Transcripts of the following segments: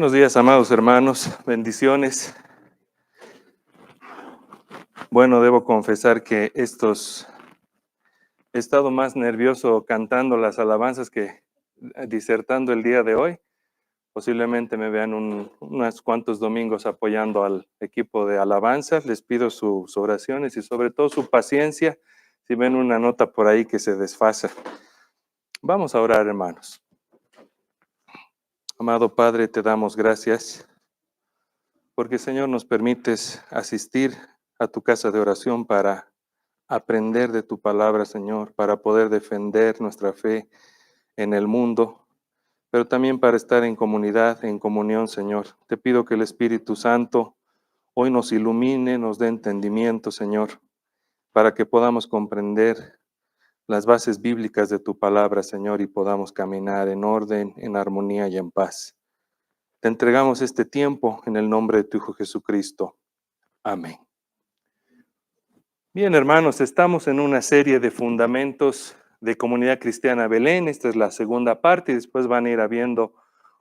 Buenos días, amados hermanos, bendiciones. Bueno, debo confesar que he estado más nervioso cantando las alabanzas que disertando el día de hoy. Posiblemente me vean unos cuantos domingos apoyando al equipo de alabanzas. Les pido sus oraciones y sobre todo su paciencia si ven una nota por ahí que se desfasa. Vamos a orar, hermanos. Amado Padre, te damos gracias porque, Señor, nos permites asistir a tu casa de oración para aprender de tu palabra, Señor, para poder defender nuestra fe en el mundo, pero también para estar en comunidad, en comunión, Señor. Te pido que el Espíritu Santo hoy nos ilumine, nos dé entendimiento, Señor, para que podamos comprender las bases bíblicas de tu palabra, Señor, y podamos caminar en orden, en armonía y en paz. Te entregamos este tiempo en el nombre de tu Hijo Jesucristo. Amén. Bien, hermanos, estamos en una serie de fundamentos de Comunidad Cristiana Belén. Esta es la segunda parte y después van a ir habiendo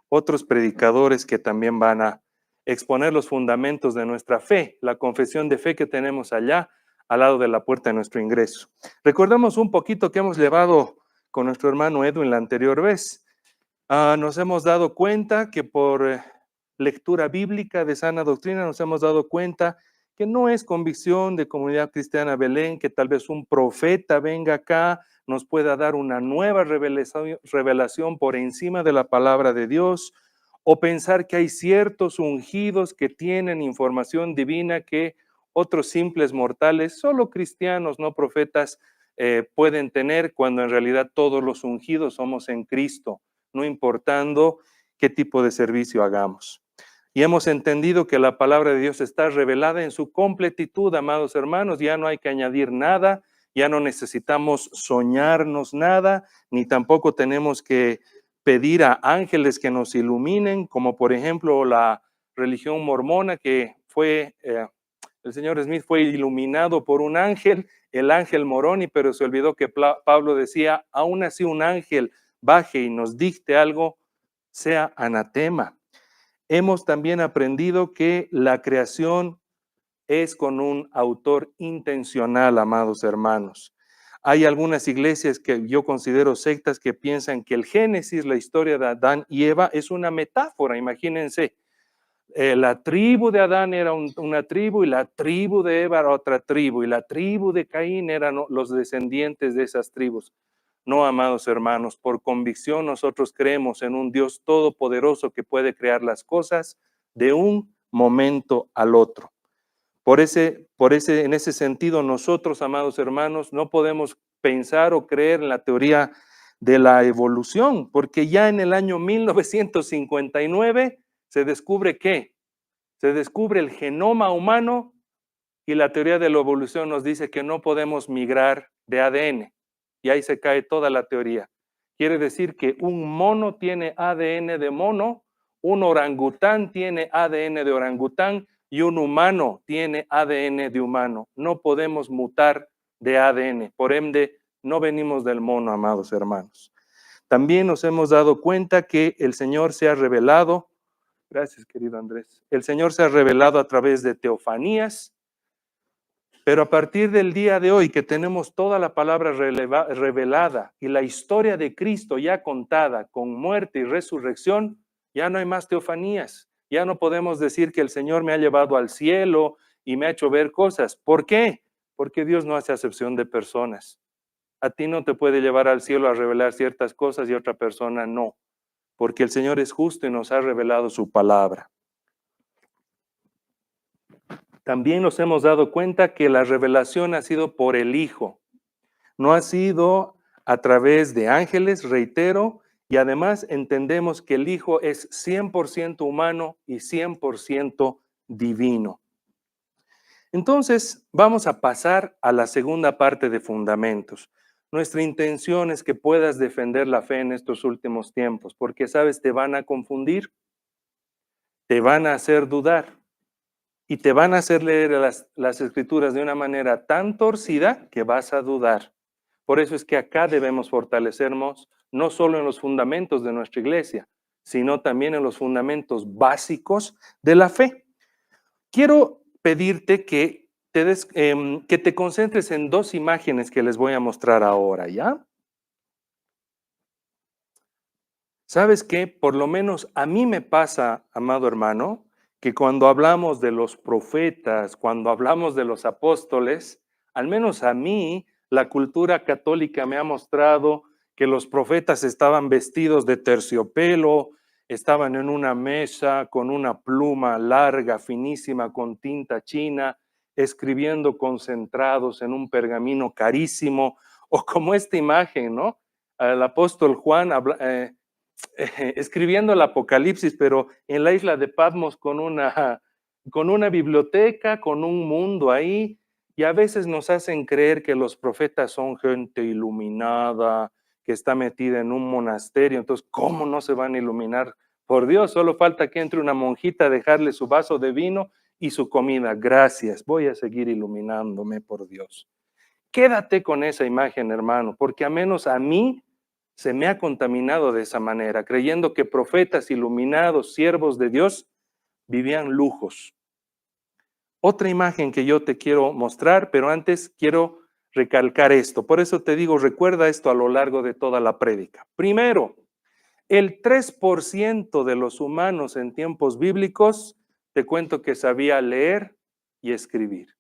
otros predicadores que también van a exponer los fundamentos de nuestra fe, la confesión de fe que tenemos allá al lado de la puerta de nuestro ingreso. Recordamos un poquito que hemos llevado con nuestro hermano Edwin la anterior vez. Nos hemos dado cuenta que por lectura bíblica de sana doctrina nos hemos dado cuenta que no es convicción de Comunidad Cristiana Belén que tal vez un profeta venga acá, nos pueda dar una nueva revelación por encima de la palabra de Dios, o pensar que hay ciertos ungidos que tienen información divina que otros simples mortales, solo cristianos, no profetas, pueden tener, cuando en realidad todos los ungidos somos en Cristo, no importando qué tipo de servicio hagamos. Y hemos entendido que la palabra de Dios está revelada en su completitud, amados hermanos. Ya no hay que añadir nada, ya no necesitamos soñarnos nada, ni tampoco tenemos que pedir a ángeles que nos iluminen, como por ejemplo la religión mormona que fue, el señor Smith fue iluminado por un ángel, el ángel Moroni, pero se olvidó que Pablo decía, aún así un ángel baje y nos dicte algo, sea anatema. Hemos también aprendido que la creación es con un autor intencional, amados hermanos. Hay algunas iglesias que yo considero sectas que piensan que el Génesis, la historia de Adán y Eva, es una metáfora. Imagínense, la tribu de Adán era una tribu y la tribu de Eva era otra tribu y la tribu de Caín eran los descendientes de esas tribus. No, amados hermanos, por convicción nosotros creemos en un Dios todopoderoso que puede crear las cosas de un momento al otro. En ese sentido, nosotros, amados hermanos, no podemos pensar o creer en la teoría de la evolución, porque ya en el año 1959 se descubre ¿qué? Se descubre el genoma humano y la teoría de la evolución nos dice que no podemos migrar de ADN. Y ahí se cae toda la teoría. Quiere decir que un mono tiene ADN de mono, un orangután tiene ADN de orangután y un humano tiene ADN de humano. No podemos mutar de ADN. Por ende, no venimos del mono, amados hermanos. También nos hemos dado cuenta que el Señor se ha revelado, gracias querido Andrés, el Señor se ha revelado a través de teofanías, pero a partir del día de hoy que tenemos toda la palabra revelada y la historia de Cristo ya contada con muerte y resurrección, ya no hay más teofanías. Ya no podemos decir que el Señor me ha llevado al cielo y me ha hecho ver cosas. ¿Por qué? Porque Dios no hace acepción de personas. A ti no te puede llevar al cielo a revelar ciertas cosas y a otra persona no. Porque el Señor es justo y nos ha revelado su palabra. También nos hemos dado cuenta que la revelación ha sido por el Hijo. No ha sido a través de ángeles, reitero, y además entendemos que el Hijo es 100% humano y 100% divino. Entonces, vamos a pasar a la segunda parte de fundamentos. Nuestra intención es que puedas defender la fe en estos últimos tiempos, porque, ¿sabes? Te van a confundir, te van a hacer dudar y te van a hacer leer las escrituras de una manera tan torcida que vas a dudar. Por eso es que acá debemos fortalecernos no solo en los fundamentos de nuestra iglesia, sino también en los fundamentos básicos de la fe. Quiero pedirte que te concentres en dos imágenes que les voy a mostrar ahora, ¿ya? ¿Sabes qué? Por lo menos a mí me pasa, amado hermano, que cuando hablamos de los profetas, cuando hablamos de los apóstoles, al menos a mí, la cultura católica me ha mostrado que los profetas estaban vestidos de terciopelo, estaban en una mesa con una pluma larga, finísima, con tinta china, escribiendo concentrados en un pergamino carísimo, o como esta imagen, ¿no? El apóstol Juan escribiendo el Apocalipsis, pero en la isla de Patmos con una biblioteca, con un mundo ahí, y a veces nos hacen creer que los profetas son gente iluminada, que está metida en un monasterio, entonces, ¿cómo no se van a iluminar? Por Dios, solo falta que entre una monjita a dejarle su vaso de vino y su comida. Gracias, voy a seguir iluminándome, por Dios. Quédate con esa imagen, hermano, porque a menos a mí se me ha contaminado de esa manera, creyendo que profetas iluminados, siervos de Dios, vivían lujos. Otra imagen que yo te quiero mostrar, pero antes quiero recalcar esto. Por eso te digo, recuerda esto a lo largo de toda la prédica. Primero, el 3% de los humanos en tiempos bíblicos, te cuento que sabía leer y escribir.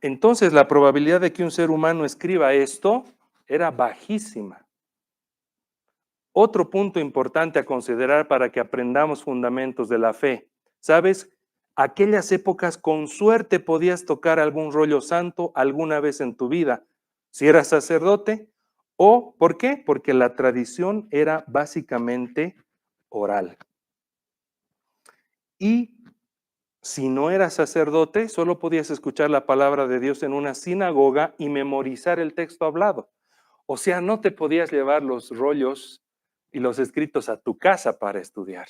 Entonces, la probabilidad de que un ser humano escriba esto era bajísima. Otro punto importante a considerar para que aprendamos fundamentos de la fe. ¿Sabes? Aquellas épocas con suerte podías tocar algún rollo santo alguna vez en tu vida, si eras sacerdote, o ¿por qué? Porque la tradición era básicamente oral. Y si no eras sacerdote, solo podías escuchar la palabra de Dios en una sinagoga y memorizar el texto hablado. O sea, no te podías llevar los rollos y los escritos a tu casa para estudiar.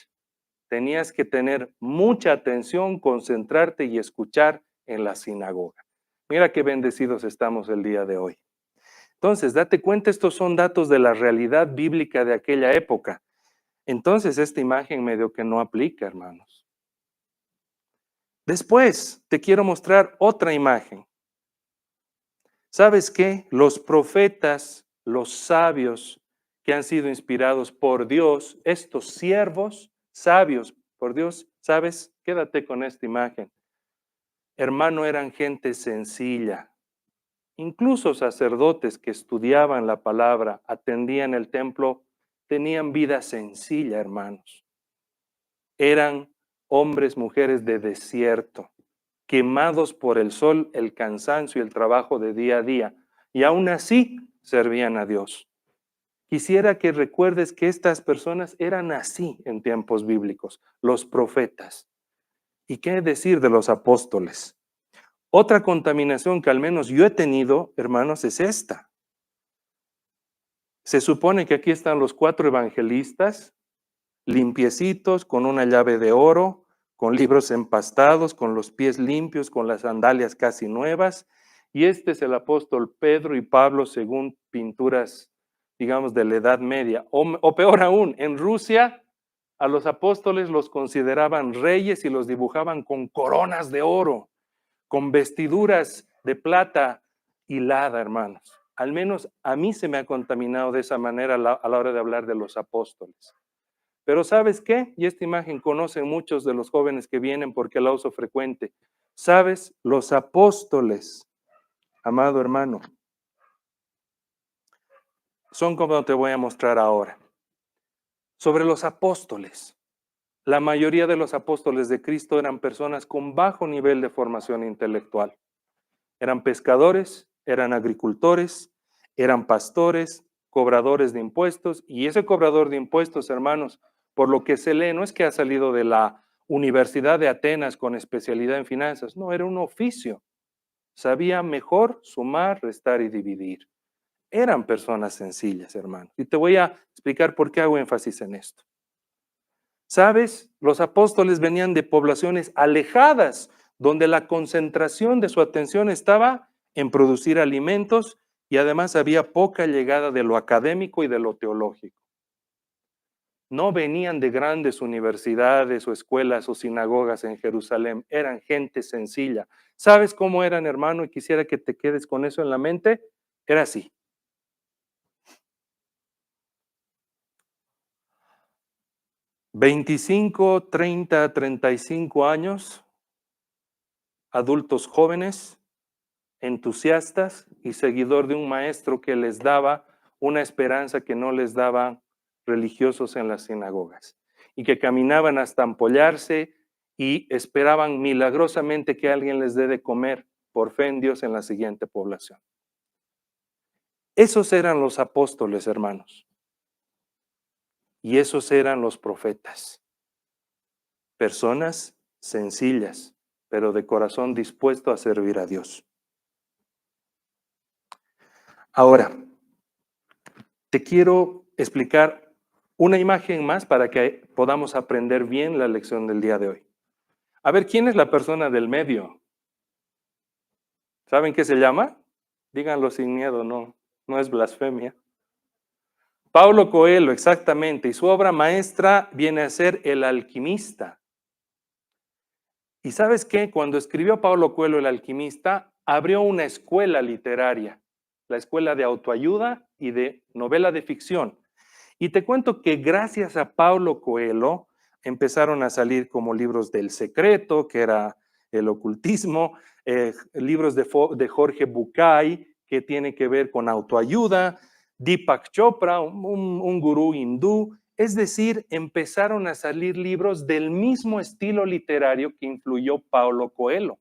Tenías que tener mucha atención, concentrarte y escuchar en la sinagoga. Mira qué bendecidos estamos el día de hoy. Entonces, date cuenta, estos son datos de la realidad bíblica de aquella época. Entonces, esta imagen medio que no aplica, hermanos. Después, te quiero mostrar otra imagen. ¿Sabes qué? Los profetas, los sabios que han sido inspirados por Dios, estos siervos sabios por Dios, ¿sabes? Quédate con esta imagen. Hermano, eran gente sencilla. Incluso sacerdotes que estudiaban la palabra, atendían el templo, tenían vida sencilla, hermanos. Eran hombres, mujeres de desierto, quemados por el sol, el cansancio y el trabajo de día a día, y aún así servían a Dios. Quisiera que recuerdes que estas personas eran así en tiempos bíblicos, los profetas. ¿Y qué decir de los apóstoles? Otra contaminación que al menos yo he tenido, hermanos, es esta. Se supone que aquí están los 4 evangelistas, limpiecitos, con una llave de oro, con libros empastados, con los pies limpios, con las sandalias casi nuevas. Y este es el apóstol Pedro y Pablo según pinturas, digamos, de la Edad Media. O peor aún, en Rusia a los apóstoles los consideraban reyes y los dibujaban con coronas de oro, con vestiduras de plata hilada, hermanos. Al menos a mí se me ha contaminado de esa manera a la hora de hablar de los apóstoles. Pero ¿sabes qué? Y esta imagen conocen muchos de los jóvenes que vienen porque la uso frecuente. ¿Sabes? Los apóstoles, amado hermano, son como te voy a mostrar ahora. Sobre los apóstoles, la mayoría de los apóstoles de Cristo eran personas con bajo nivel de formación intelectual. Eran pescadores, eran agricultores, eran pastores, cobradores de impuestos, y ese cobrador de impuestos, hermanos, por lo que se lee, no es que ha salido de la Universidad de Atenas con especialidad en finanzas, no, era un oficio. Sabía mejor sumar, restar y dividir. Eran personas sencillas, hermanos. Y te voy a explicar por qué hago énfasis en esto. ¿Sabes? Los apóstoles venían de poblaciones alejadas, donde la concentración de su atención estaba en producir alimentos y además había poca llegada de lo académico y de lo teológico. No venían de grandes universidades o escuelas o sinagogas en Jerusalén, eran gente sencilla. ¿Sabes cómo eran, hermano? Y quisiera que te quedes con eso en la mente. Era así. 25, 30, 35 años, adultos jóvenes, entusiastas y seguidor de un maestro que les daba una esperanza que no les daban religiosos en las sinagogas y que caminaban hasta ampollarse y esperaban milagrosamente que alguien les dé de comer por fe en Dios en la siguiente población. Esos eran los apóstoles, hermanos, y esos eran los profetas, personas sencillas, pero de corazón dispuesto a servir a Dios. Ahora, te quiero explicar una imagen más para que podamos aprender bien la lección del día de hoy. A ver, ¿quién es la persona del medio? ¿Saben qué se llama? Díganlo sin miedo, no es blasfemia. Paulo Coelho, exactamente, y su obra maestra viene a ser El alquimista. ¿Y sabes qué? Cuando escribió Paulo Coelho El alquimista, abrió una escuela literaria, la escuela de autoayuda y de novela de ficción. Y te cuento que gracias a Paulo Coelho empezaron a salir como libros del secreto, que era el ocultismo, libros de Jorge Bucay, que tiene que ver con autoayuda, Deepak Chopra, un gurú hindú. Es decir, empezaron a salir libros del mismo estilo literario que influyó Paulo Coelho.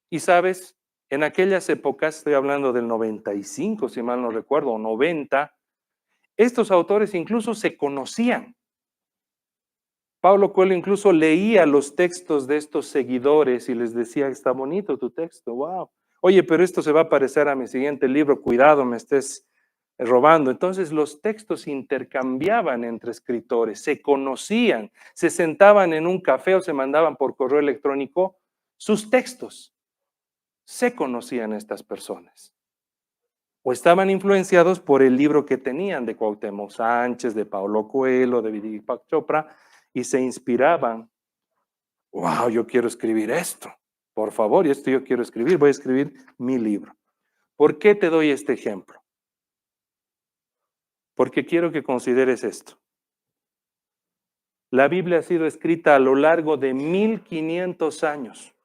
Y sabes, en aquellas épocas, estoy hablando del 95, si mal no recuerdo, o 90, estos autores incluso se conocían. Paulo Coelho incluso leía los textos de estos seguidores y les decía, está bonito tu texto, wow. Oye, pero esto se va a parecer a mi siguiente libro, cuidado, me estés robando. Entonces los textos se intercambiaban entre escritores, se conocían, se sentaban en un café o se mandaban por correo electrónico sus textos. Se conocían estas personas. O estaban influenciados por el libro que tenían de Cuauhtémoc Sánchez, de Paulo Coelho, de Deepak Chopra, y se inspiraban. Wow, yo quiero escribir esto. Por favor, y esto yo quiero escribir, voy a escribir mi libro. ¿Por qué te doy este ejemplo? Porque quiero que consideres esto. La Biblia ha sido escrita a lo largo de 1500 años.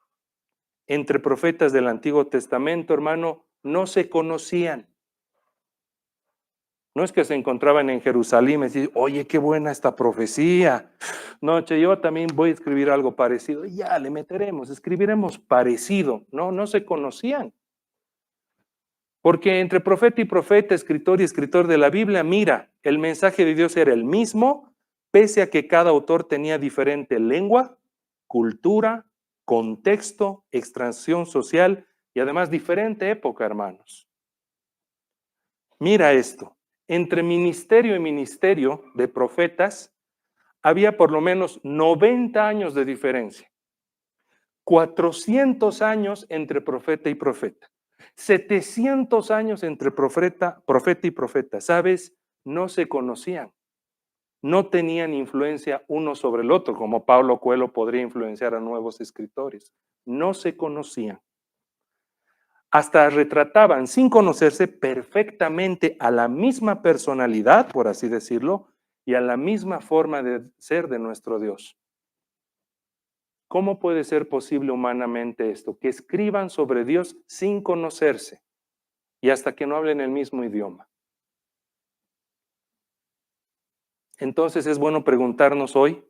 Entre profetas del Antiguo Testamento, hermano, no se conocían. No es que se encontraban en Jerusalén y decían, oye, qué buena esta profecía. No, che, yo también voy a escribir algo parecido. Ya, le meteremos, escribiremos parecido. No, no se conocían. Porque entre profeta y profeta, escritor y escritor de la Biblia, mira, el mensaje de Dios era el mismo, pese a que cada autor tenía diferente lengua, cultura, contexto, extracción social y además diferente época, hermanos. Mira esto, entre ministerio y ministerio de profetas había por lo menos 90 años de diferencia, 400 años entre profeta y profeta, 700 años entre profeta y profeta. ¿Sabes? No se conocían, no tenían influencia uno sobre el otro, como Paulo Coelho podría influenciar a nuevos escritores. No se conocían. Hasta retrataban sin conocerse perfectamente a la misma personalidad, por así decirlo, y a la misma forma de ser de nuestro Dios. ¿Cómo puede ser posible humanamente esto? Que escriban sobre Dios sin conocerse y hasta que no hablen el mismo idioma. Entonces es bueno preguntarnos hoy,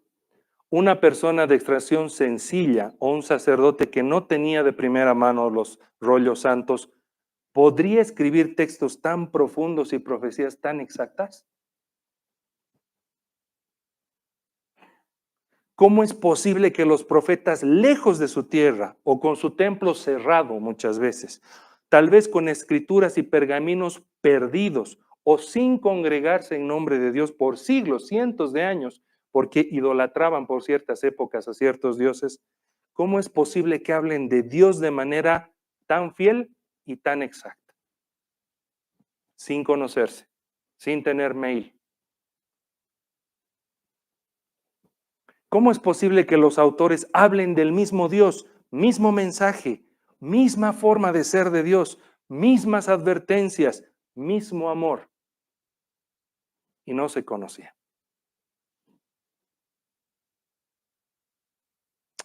una persona de extracción sencilla o un sacerdote que no tenía de primera mano los rollos santos, ¿podría escribir textos tan profundos y profecías tan exactas? ¿Cómo es posible que los profetas, lejos de su tierra o con su templo cerrado muchas veces, tal vez con escrituras y pergaminos perdidos o sin congregarse en nombre de Dios por siglos, cientos de años, porque idolatraban por ciertas épocas a ciertos dioses, cómo es posible que hablen de Dios de manera tan fiel y tan exacta, sin conocerse, sin tener mail? ¿Cómo es posible que los autores hablen del mismo Dios, mismo mensaje, misma forma de ser de Dios, mismas advertencias, mismo amor, y no se conocían?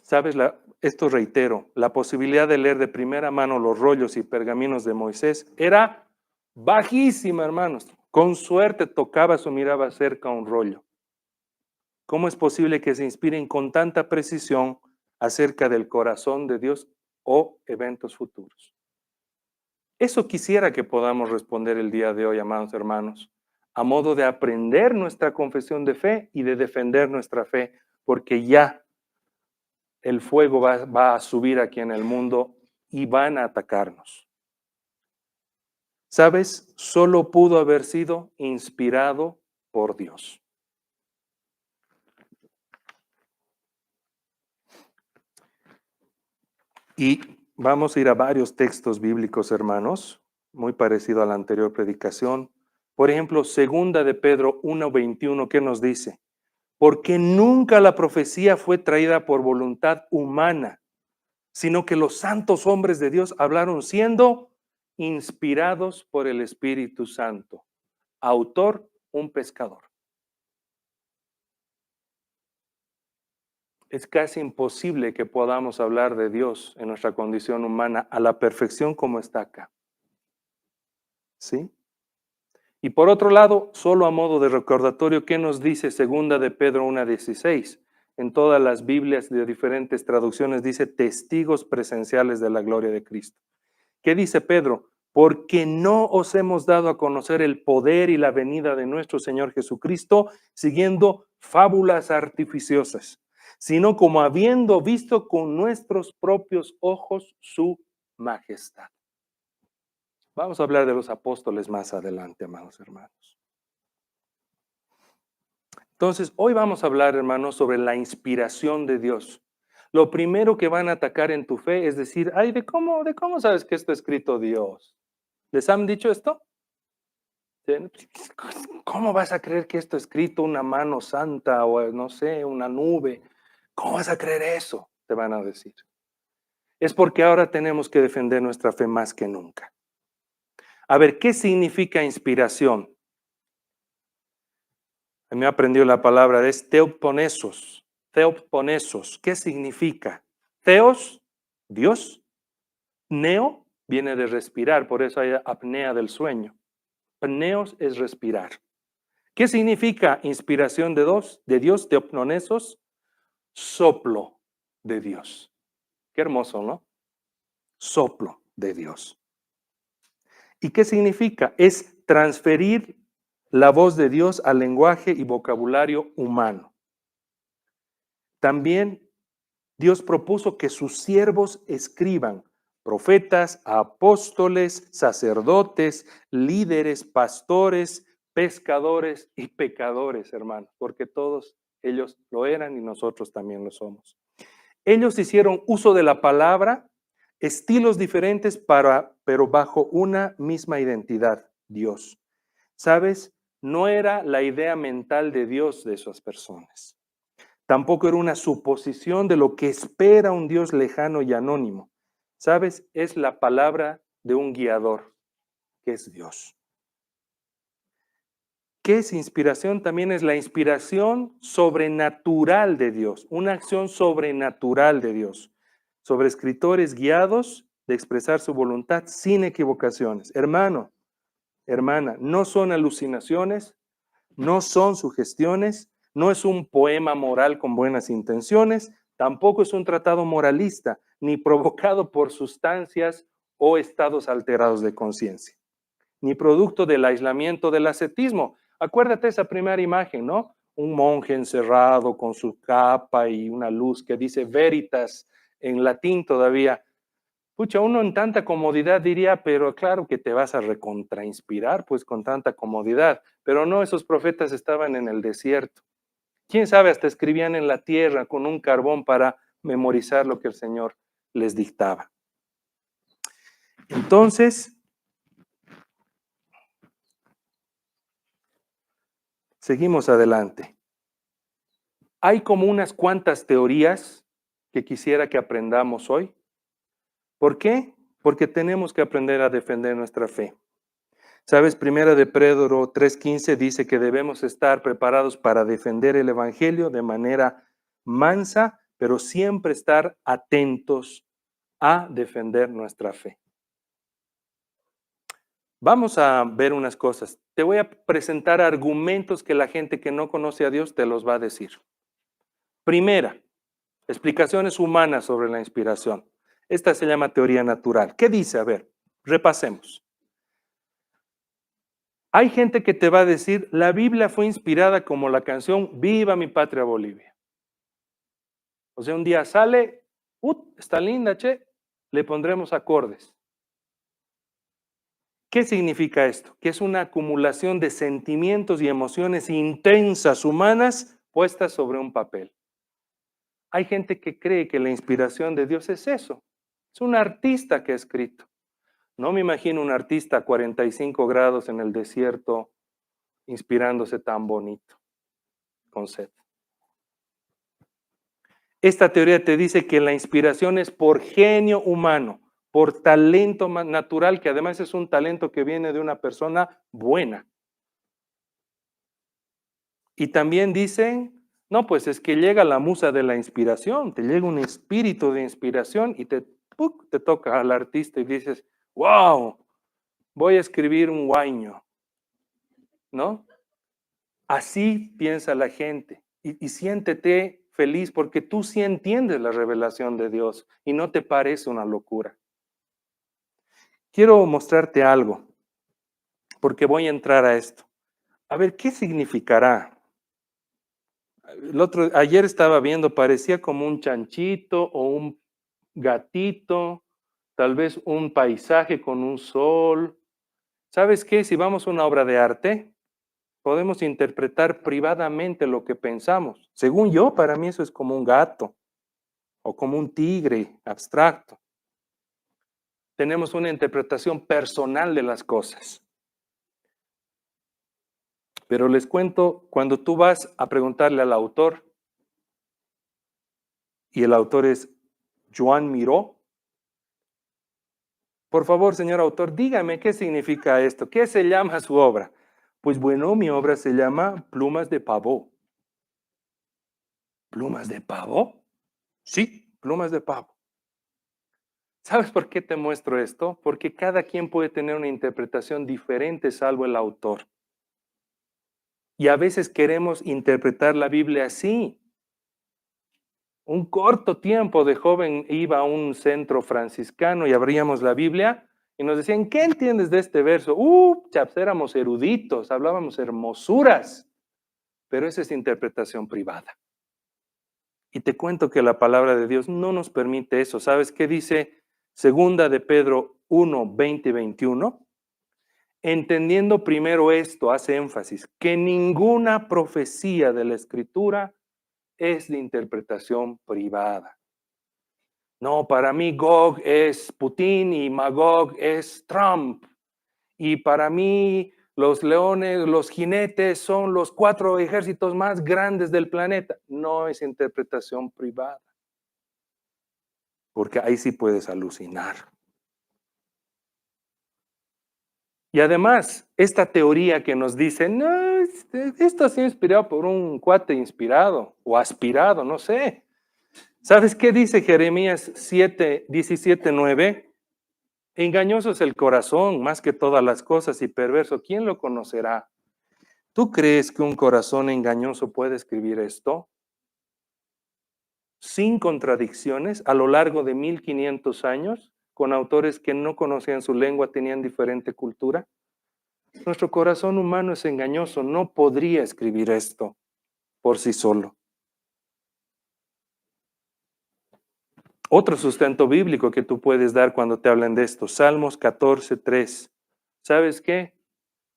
¿Sabes? Esto reitero, la posibilidad de leer de primera mano los rollos y pergaminos de Moisés era bajísima, hermanos. Con suerte tocabas o mirabas cerca un rollo. ¿Cómo es posible que se inspiren con tanta precisión acerca del corazón de Dios o eventos futuros? Eso quisiera que podamos responder el día de hoy, amados hermanos, a modo de aprender nuestra confesión de fe y de defender nuestra fe, porque ya el fuego va a subir aquí en el mundo y van a atacarnos. ¿Sabes? Solo pudo haber sido inspirado por Dios. Y vamos a ir a varios textos bíblicos, hermanos, muy parecido a la anterior predicación. Por ejemplo, segunda de Pedro 1:21, ¿qué nos dice? Porque nunca la profecía fue traída por voluntad humana, sino que los santos hombres de Dios hablaron siendo inspirados por el Espíritu Santo. Autor, un pescador. Es casi imposible que podamos hablar de Dios en nuestra condición humana a la perfección como está acá. ¿Sí? Y por otro lado, solo a modo de recordatorio, ¿qué nos dice segunda de Pedro 1:16? En todas las Biblias de diferentes traducciones dice testigos presenciales de la gloria de Cristo. ¿Qué dice Pedro? Porque no os hemos dado a conocer el poder y la venida de nuestro Señor Jesucristo siguiendo fábulas artificiosas, sino como habiendo visto con nuestros propios ojos su majestad. Vamos a hablar de los apóstoles más adelante, amados hermanos. Entonces, hoy vamos a hablar, hermanos, sobre la inspiración de Dios. Lo primero que van a atacar en tu fe es decir, ay, ¿de cómo sabes que esto ha escrito Dios? ¿Les han dicho esto? ¿Cómo vas a creer que esto ha escrito una mano santa o no sé, una nube? ¿Cómo vas a creer eso? Te van a decir. Es porque ahora tenemos que defender nuestra fe más que nunca. A ver, ¿qué significa inspiración? A mí me aprendió la palabra, es theopnesos. Theopnesos, ¿qué significa? Theos, Dios. Neo viene de respirar, por eso hay apnea del sueño. Pneos es respirar. ¿Qué significa inspiración de Dios, theopnesos? Soplo de Dios. Qué hermoso, ¿no? Soplo de Dios. ¿Y qué significa? Es transferir la voz de Dios al lenguaje y vocabulario humano. También Dios propuso que sus siervos escriban, profetas, apóstoles, sacerdotes, líderes, pastores, pescadores y pecadores, hermanos, porque todos ellos lo eran y nosotros también lo somos. Ellos hicieron uso de la palabra, estilos diferentes, pero bajo una misma identidad, Dios. ¿Sabes? No era la idea mental de Dios de esas personas. Tampoco era una suposición de lo que espera un Dios lejano y anónimo. ¿Sabes? Es la palabra de un guiador, que es Dios. ¿Qué es inspiración? También es la inspiración sobrenatural de Dios, una acción sobrenatural de Dios, sobre escritores guiados de expresar su voluntad sin equivocaciones. Hermano, hermana, no son alucinaciones, no son sugestiones, no es un poema moral con buenas intenciones, tampoco es un tratado moralista, ni provocado por sustancias o estados alterados de conciencia, ni producto del aislamiento del ascetismo. Acuérdate esa primera imagen, ¿no? Un monje encerrado con su capa y una luz que dice veritas en latín todavía. Pucha, uno en tanta comodidad diría, pero claro que te vas a recontrainspirar, pues con tanta comodidad. Pero no, esos profetas estaban en el desierto. Quién sabe, hasta escribían en la tierra con un carbón para memorizar lo que el Señor les dictaba. Entonces, seguimos adelante. Hay como unas cuantas teorías que quisiera que aprendamos hoy. ¿Por qué? Porque tenemos que aprender a defender nuestra fe. ¿Sabes? Primera de Pedro 3:15 dice que debemos estar preparados para defender el evangelio de manera mansa, pero siempre estar atentos a defender nuestra fe. Vamos a ver unas cosas. Te voy a presentar argumentos que la gente que no conoce a Dios te los va a decir. Primera, explicaciones humanas sobre la inspiración. Esta se llama teoría natural. ¿Qué dice? A ver, repasemos. Hay gente que te va a decir, la Biblia fue inspirada como la canción Viva mi patria Bolivia. O sea, un día sale, está linda, che, le pondremos acordes. ¿Qué significa esto? Que es una acumulación de sentimientos y emociones intensas humanas puestas sobre un papel. Hay gente que cree que la inspiración de Dios es eso. Es un artista que ha escrito. No me imagino un artista a 45 grados en el desierto inspirándose tan bonito, con sed. Esta teoría te dice que la inspiración es por genio humano, por talento natural, que además es un talento que viene de una persona buena. Y también dicen, no, pues es que llega la musa de la inspiración, te llega un espíritu de inspiración y te toca al artista y dices, wow, voy a escribir un guaño, ¿no? Así piensa la gente y siéntete feliz porque tú sí entiendes la revelación de Dios y no te parece una locura. Quiero mostrarte algo porque voy a entrar a esto. A ver, ¿qué significará? Ayer estaba viendo, parecía como un chanchito o un gatito, tal vez un paisaje con un sol. ¿Sabes qué? Si vamos a una obra de arte, podemos interpretar privadamente lo que pensamos. Según yo, para mí eso es como un gato o como un tigre abstracto. Tenemos una interpretación personal de las cosas. Pero les cuento, cuando tú vas a preguntarle al autor, y el autor es Joan Miró, por favor, señor autor, dígame qué significa esto, qué se llama su obra. Pues bueno, mi obra se llama Plumas de Pavo. ¿Plumas de pavo? Sí, plumas de pavo. ¿Sabes por qué te muestro esto? Porque cada quien puede tener una interpretación diferente salvo el autor. Y a veces queremos interpretar la Biblia así. Un corto tiempo de joven iba a un centro franciscano y abríamos la Biblia y nos decían, ¿qué entiendes de este verso? Chaps, éramos eruditos, hablábamos hermosuras, pero esa es interpretación privada. Y te cuento que la palabra de Dios no nos permite eso. ¿Sabes qué dice Segunda de Pedro 1, 20 y 21? Entendiendo primero esto, hace énfasis, que ninguna profecía de la Escritura es de interpretación privada. No, para mí Gog es Putin y Magog es Trump. Y para mí los leones, los jinetes son los 4 ejércitos más grandes del planeta. No es interpretación privada. Porque ahí sí puedes alucinar. Y además, esta teoría que nos dice, no, esto ha sido inspirado por un cuate inspirado o aspirado, no sé. ¿Sabes qué dice Jeremías 7, 17, 9? Engañoso es el corazón más que todas las cosas y perverso. ¿Quién lo conocerá? ¿Tú crees que un corazón engañoso puede escribir esto? Sin contradicciones, a lo largo de 1500 años, con autores que no conocían su lengua, tenían diferente cultura. Nuestro corazón humano es engañoso, no podría escribir esto por sí solo. Otro sustento bíblico que tú puedes dar cuando te hablan de esto, Salmos 14, 3. ¿Sabes qué?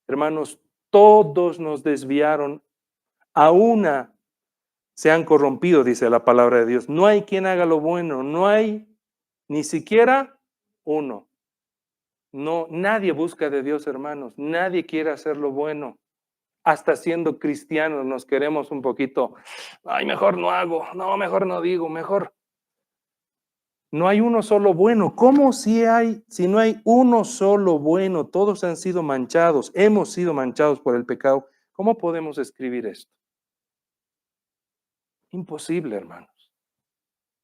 Hermanos, todos nos desviaron, a una se han corrompido, dice la palabra de Dios. No hay quien haga lo bueno, no hay ni siquiera uno. No, nadie busca de Dios, hermanos, nadie quiere hacer lo bueno. Hasta siendo cristianos nos queremos un poquito, ay, mejor no hago, no, mejor no digo, mejor. No hay uno solo bueno. ¿Cómo si no hay uno solo bueno? Todos han sido manchados, hemos sido manchados por el pecado. ¿Cómo podemos escribir esto? Imposible, hermanos.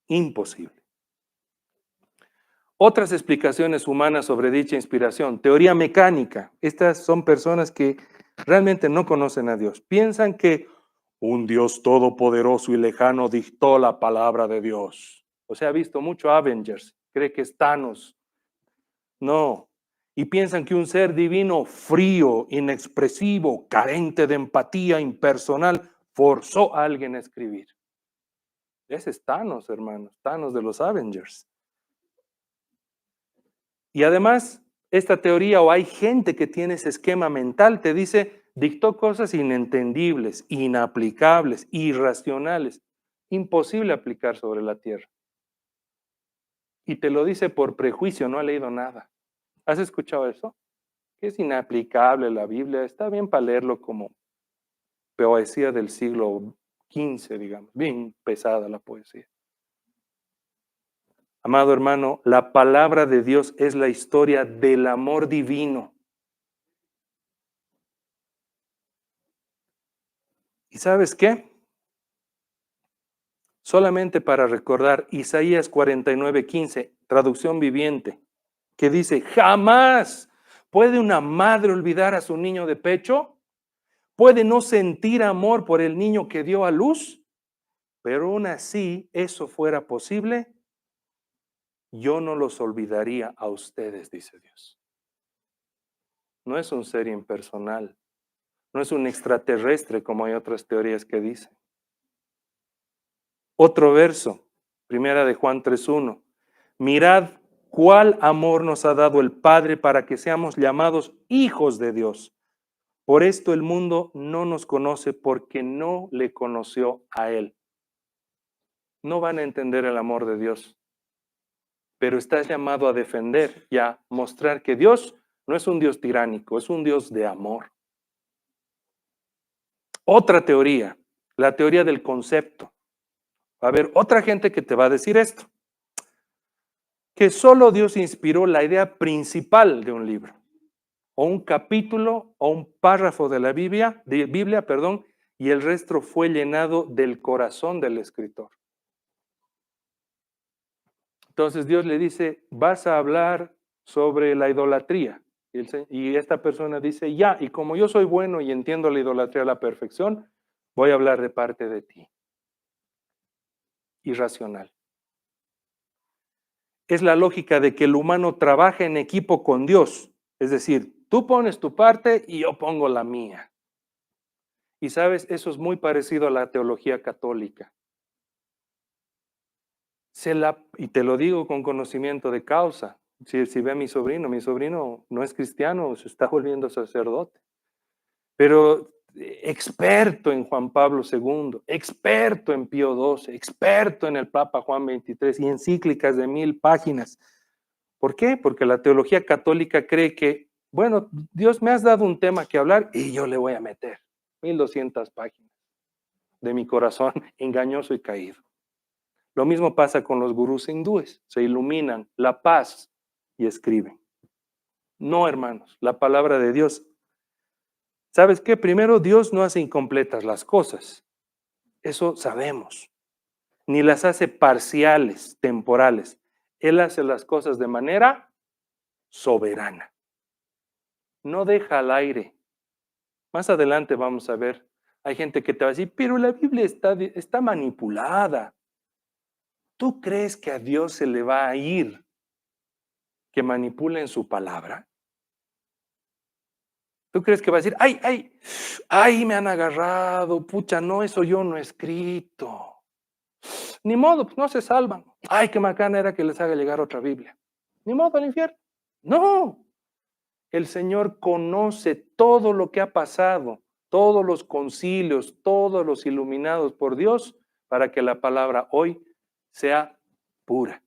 Imposible. Otras explicaciones humanas sobre dicha inspiración. Teoría mecánica. Estas son personas que realmente no conocen a Dios. Piensan que un Dios todopoderoso y lejano dictó la palabra de Dios. O sea, ha visto mucho Avengers. Cree que es Thanos. No. Y piensan que un ser divino frío, inexpresivo, carente de empatía, impersonal, forzó a alguien a escribir. Ese es Thanos, hermanos. Thanos de los Avengers. Y además, esta teoría, o hay gente que tiene ese esquema mental, te dice, dictó cosas inentendibles, inaplicables, irracionales, imposible aplicar sobre la tierra. Y te lo dice por prejuicio, no ha leído nada. ¿Has escuchado eso? Que es inaplicable la Biblia, está bien para leerlo como poesía del siglo XV, digamos, bien pesada la poesía. Amado hermano, la palabra de Dios es la historia del amor divino. ¿Y sabes qué? Solamente para recordar Isaías 49:15, traducción viviente, que dice, jamás puede una madre olvidar a su niño de pecho, puede no sentir amor por el niño que dio a luz, pero aún así eso fuera posible, yo no los olvidaría a ustedes, dice Dios. No es un ser impersonal, no es un extraterrestre como hay otras teorías que dicen. Otro verso, primera de Juan 3:1. Mirad cuál amor nos ha dado el Padre para que seamos llamados hijos de Dios. Por esto el mundo no nos conoce porque no le conoció a Él. No van a entender el amor de Dios, pero estás llamado a defender y a mostrar que Dios no es un Dios tiránico, es un Dios de amor. Otra teoría, la teoría del concepto. Va a haber otra gente que te va a decir esto, que solo Dios inspiró la idea principal de un libro, o un capítulo, o un párrafo de la Biblia, y el resto fue llenado del corazón del escritor. Entonces Dios le dice, vas a hablar sobre la idolatría. Y esta persona dice, ya, y como yo soy bueno y entiendo la idolatría a la perfección, voy a hablar de parte de ti. Irracional. Es la lógica de que el humano trabaja en equipo con Dios. Es decir, tú pones tu parte y yo pongo la mía. Y sabes, eso es muy parecido a la teología católica. Y te lo digo con conocimiento de causa. Si ve a mi sobrino no es cristiano, se está volviendo sacerdote. Pero experto en Juan Pablo II, experto en Pío XII, experto en el Papa Juan XXIII y encíclicas de 1000 páginas. ¿Por qué? Porque la teología católica cree que, bueno, Dios me has dado un tema que hablar y yo le voy a meter 1200 páginas de mi corazón engañoso y caído. Lo mismo pasa con los gurús hindúes, se iluminan la paz y escriben. No, hermanos, la palabra de Dios. ¿Sabes qué? Primero, Dios no hace incompletas las cosas. Eso sabemos. Ni las hace parciales, temporales. Él hace las cosas de manera soberana. No deja al aire. Más adelante vamos a ver, hay gente que te va a decir, pero la Biblia está manipulada. ¿Tú crees que a Dios se le va a ir que manipulen su palabra? ¿Tú crees que va a decir, ay, me han agarrado, pucha, no, eso yo no he escrito? Ni modo, pues no se salvan. Ay, qué macana era que les haga llegar otra Biblia. Ni modo al infierno. No, el Señor conoce todo lo que ha pasado, todos los concilios, todos los iluminados por Dios, para que la palabra hoy sea pura.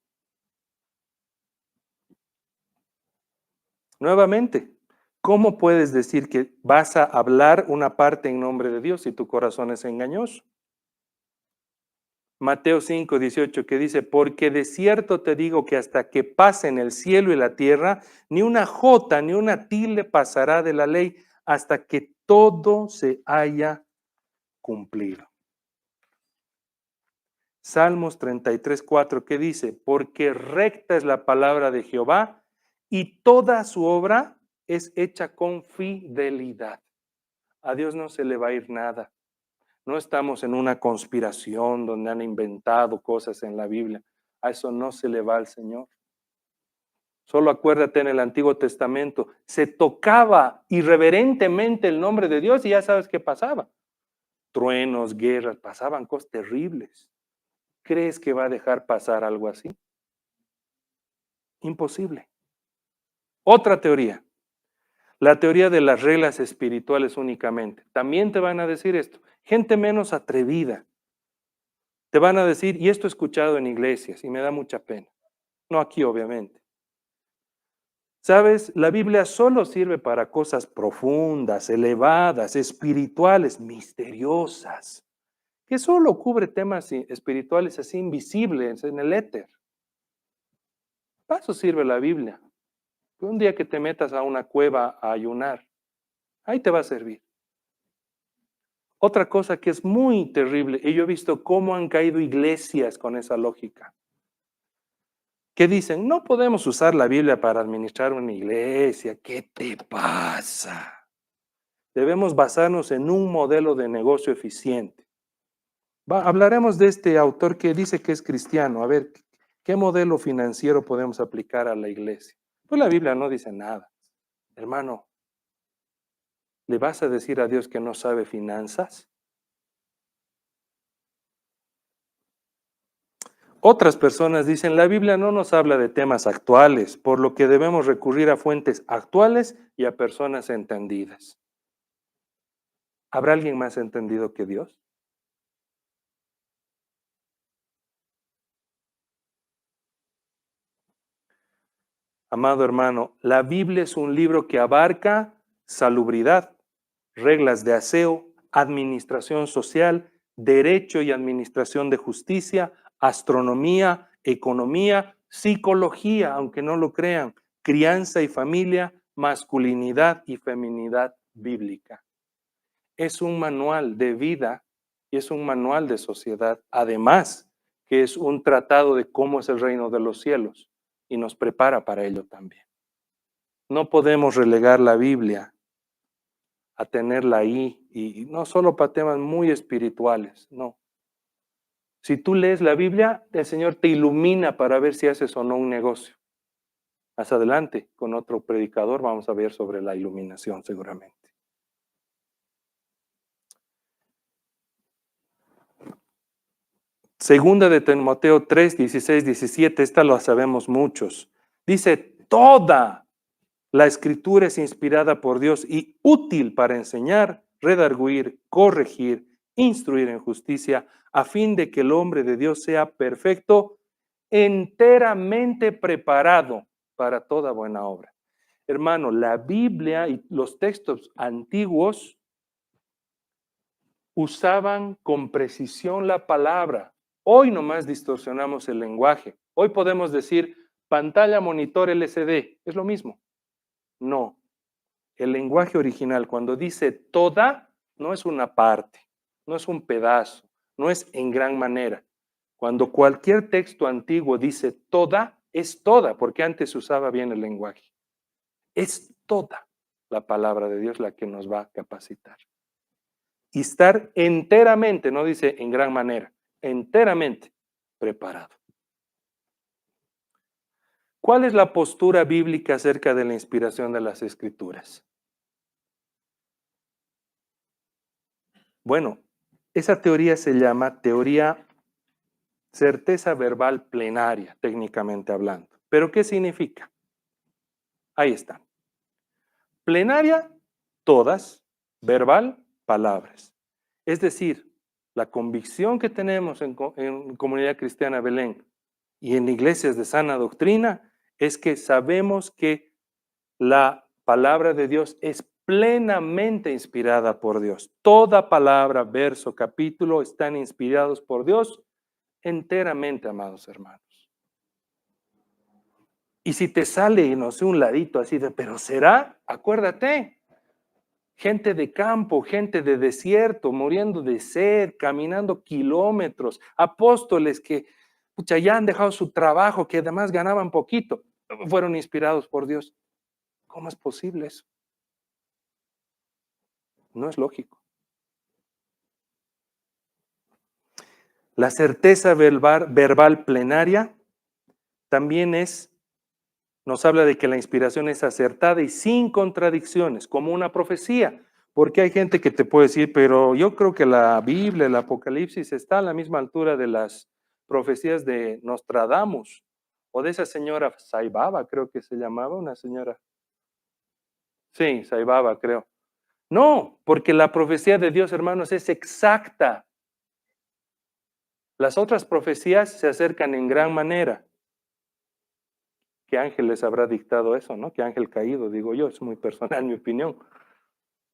Nuevamente, ¿Cómo puedes decir que vas a hablar una parte en nombre de Dios si tu corazón es engañoso? Mateo 5:18 que dice, porque de cierto te digo que hasta que pasen el cielo y la tierra, ni una jota ni una tilde pasará de la ley hasta que todo se haya cumplido. Salmos 33:4 que dice, porque recta es la palabra de Jehová y toda su obra es hecha con fidelidad. A Dios no se le va a ir nada. No estamos en una conspiración donde han inventado cosas en la Biblia. A eso no se le va al Señor. Solo acuérdate en el Antiguo Testamento, se tocaba irreverentemente el nombre de Dios y ya sabes qué pasaba. Truenos, guerras, pasaban cosas terribles. ¿Crees que va a dejar pasar algo así? Imposible. Otra teoría, la teoría de las reglas espirituales únicamente. También te van a decir esto. Gente menos atrevida. Te van a decir, y esto he escuchado en iglesias y me da mucha pena. No aquí, obviamente. ¿Sabes? La Biblia solo sirve para cosas profundas, elevadas, espirituales, misteriosas, que solo cubre temas espirituales así invisibles en el éter. Para eso sirve la Biblia. Un día que te metas a una cueva a ayunar, ahí te va a servir. Otra cosa que es muy terrible, y yo he visto cómo han caído iglesias con esa lógica, que dicen, no podemos usar la Biblia para administrar una iglesia. ¿Qué te pasa? Debemos basarnos en un modelo de negocio eficiente. Hablaremos de este autor que dice que es cristiano. A ver, ¿qué modelo financiero podemos aplicar a la iglesia? Pues la Biblia no dice nada. Hermano, ¿le vas a decir a Dios que no sabe finanzas? Otras personas dicen, la Biblia no nos habla de temas actuales, por lo que debemos recurrir a fuentes actuales y a personas entendidas. ¿Habrá alguien más entendido que Dios? Amado hermano, la Biblia es un libro que abarca salubridad, reglas de aseo, administración social, derecho y administración de justicia, astronomía, economía, psicología, aunque no lo crean, crianza y familia, masculinidad y feminidad bíblica. Es un manual de vida y es un manual de sociedad, además que es un tratado de cómo es el reino de los cielos y nos prepara para ello también. No podemos relegar la Biblia a tenerla ahí y no solo para temas muy espirituales, no. Si tú lees la Biblia, el Señor te ilumina para ver si haces o no un negocio. Más adelante, con otro predicador, vamos a ver sobre la iluminación seguramente. Segunda de Timoteo 3, 16, 17, esta lo sabemos muchos. Dice, toda la escritura es inspirada por Dios y útil para enseñar, redarguir, corregir, instruir en justicia, a fin de que el hombre de Dios sea perfecto, enteramente preparado para toda buena obra. Hermano, la Biblia y los textos antiguos usaban con precisión la palabra. Hoy nomás distorsionamos el lenguaje. Hoy podemos decir pantalla, monitor, LCD. Es lo mismo. No. El lenguaje original, cuando dice toda, no es una parte, no es un pedazo, no es en gran manera. Cuando cualquier texto antiguo dice toda, es toda, porque antes se usaba bien el lenguaje. Es toda la palabra de Dios la que nos va a capacitar. Y estar enteramente, no dice en gran manera, enteramente preparado. ¿Cuál es la postura bíblica acerca de la inspiración de las Escrituras? Bueno, esa teoría se llama teoría certeza verbal plenaria, técnicamente hablando. ¿Pero qué significa? Ahí está. Plenaria, todas, verbal, palabras. Es decir, la convicción que tenemos en Comunidad Cristiana Belén y en iglesias de sana doctrina es que sabemos que la palabra de Dios es plenamente inspirada por Dios. Toda palabra, verso, capítulo están inspirados por Dios enteramente, amados hermanos. Y si te sale, no sé, un ladito así de, pero será, acuérdate, gente de campo, gente de desierto, muriendo de sed, caminando kilómetros, apóstoles que pucha, ya han dejado su trabajo, que además ganaban poquito, fueron inspirados por Dios. ¿Cómo es posible eso? No es lógico. La certeza verbal plenaria también nos habla de que la inspiración es acertada y sin contradicciones, como una profecía. Porque hay gente que te puede decir, pero yo creo que la Biblia, el Apocalipsis, está a la misma altura de las profecías de Nostradamus o de esa señora Saibaba, creo que se llamaba, una señora. Sí, Saibaba, creo. No, porque la profecía de Dios, hermanos, es exacta. Las otras profecías se acercan en gran manera. ¿Qué ángel les habrá dictado eso, no? ¿Qué ángel caído? Digo yo, es muy personal mi opinión.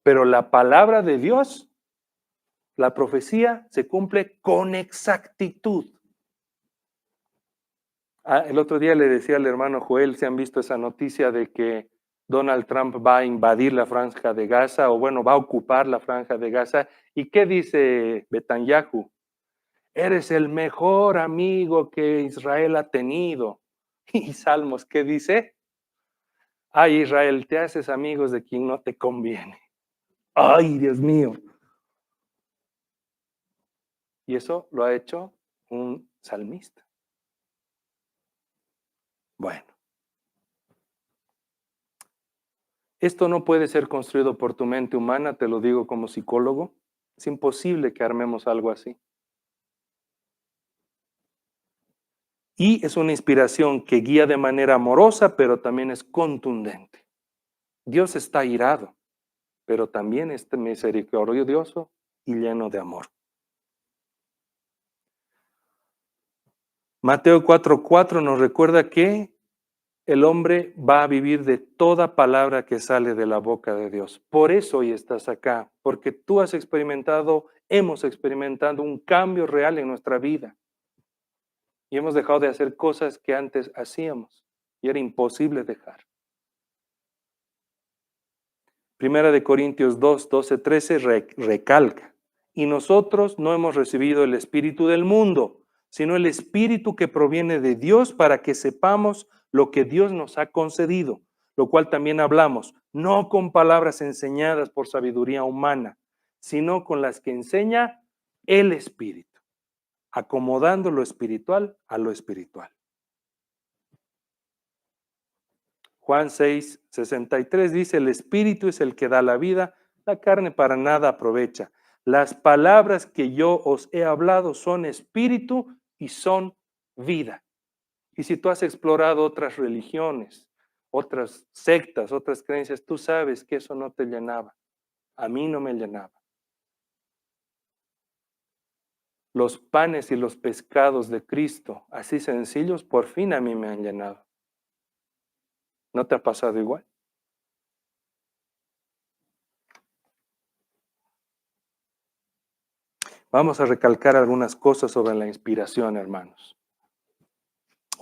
Pero la palabra de Dios, la profecía, se cumple con exactitud. El otro día le decía al hermano Joel, ¿se han visto esa noticia de que Donald Trump va a invadir la franja de Gaza o bueno, va a ocupar la franja de Gaza? ¿Y qué dice Netanyahu? Eres el mejor amigo que Israel ha tenido. Y Salmos, ¿qué dice? Ay, Israel, te haces amigos de quien no te conviene. Ay, Dios mío. Y eso lo ha hecho un salmista. Bueno, esto no puede ser construido por tu mente humana, te lo digo como psicólogo. Es imposible que armemos algo así. Y es una inspiración que guía de manera amorosa, pero también es contundente. Dios está irado, pero también es misericordioso y lleno de amor. Mateo 4:4 nos recuerda que el hombre va a vivir de toda palabra que sale de la boca de Dios. Por eso hoy estás acá, porque tú has experimentado, hemos experimentado un cambio real en nuestra vida. Y hemos dejado de hacer cosas que antes hacíamos y era imposible dejar. Primera de Corintios 2, 12, 13 recalca. Y nosotros no hemos recibido el espíritu del mundo, sino el espíritu que proviene de Dios para que sepamos lo que Dios nos ha concedido, lo cual también hablamos, no con palabras enseñadas por sabiduría humana, sino con las que enseña el espíritu, acomodando lo espiritual a lo espiritual. Juan 6, 63 dice, el espíritu es el que da la vida, la carne para nada aprovecha. Las palabras que yo os he hablado son espíritu y son vida. Y si tú has explorado otras religiones, otras sectas, otras creencias, tú sabes que eso no te llenaba. A mí no me llenaba. Los panes y los pescados de Cristo, así sencillos, por fin a mí me han llenado. ¿No te ha pasado igual? Vamos a recalcar algunas cosas sobre la inspiración, hermanos.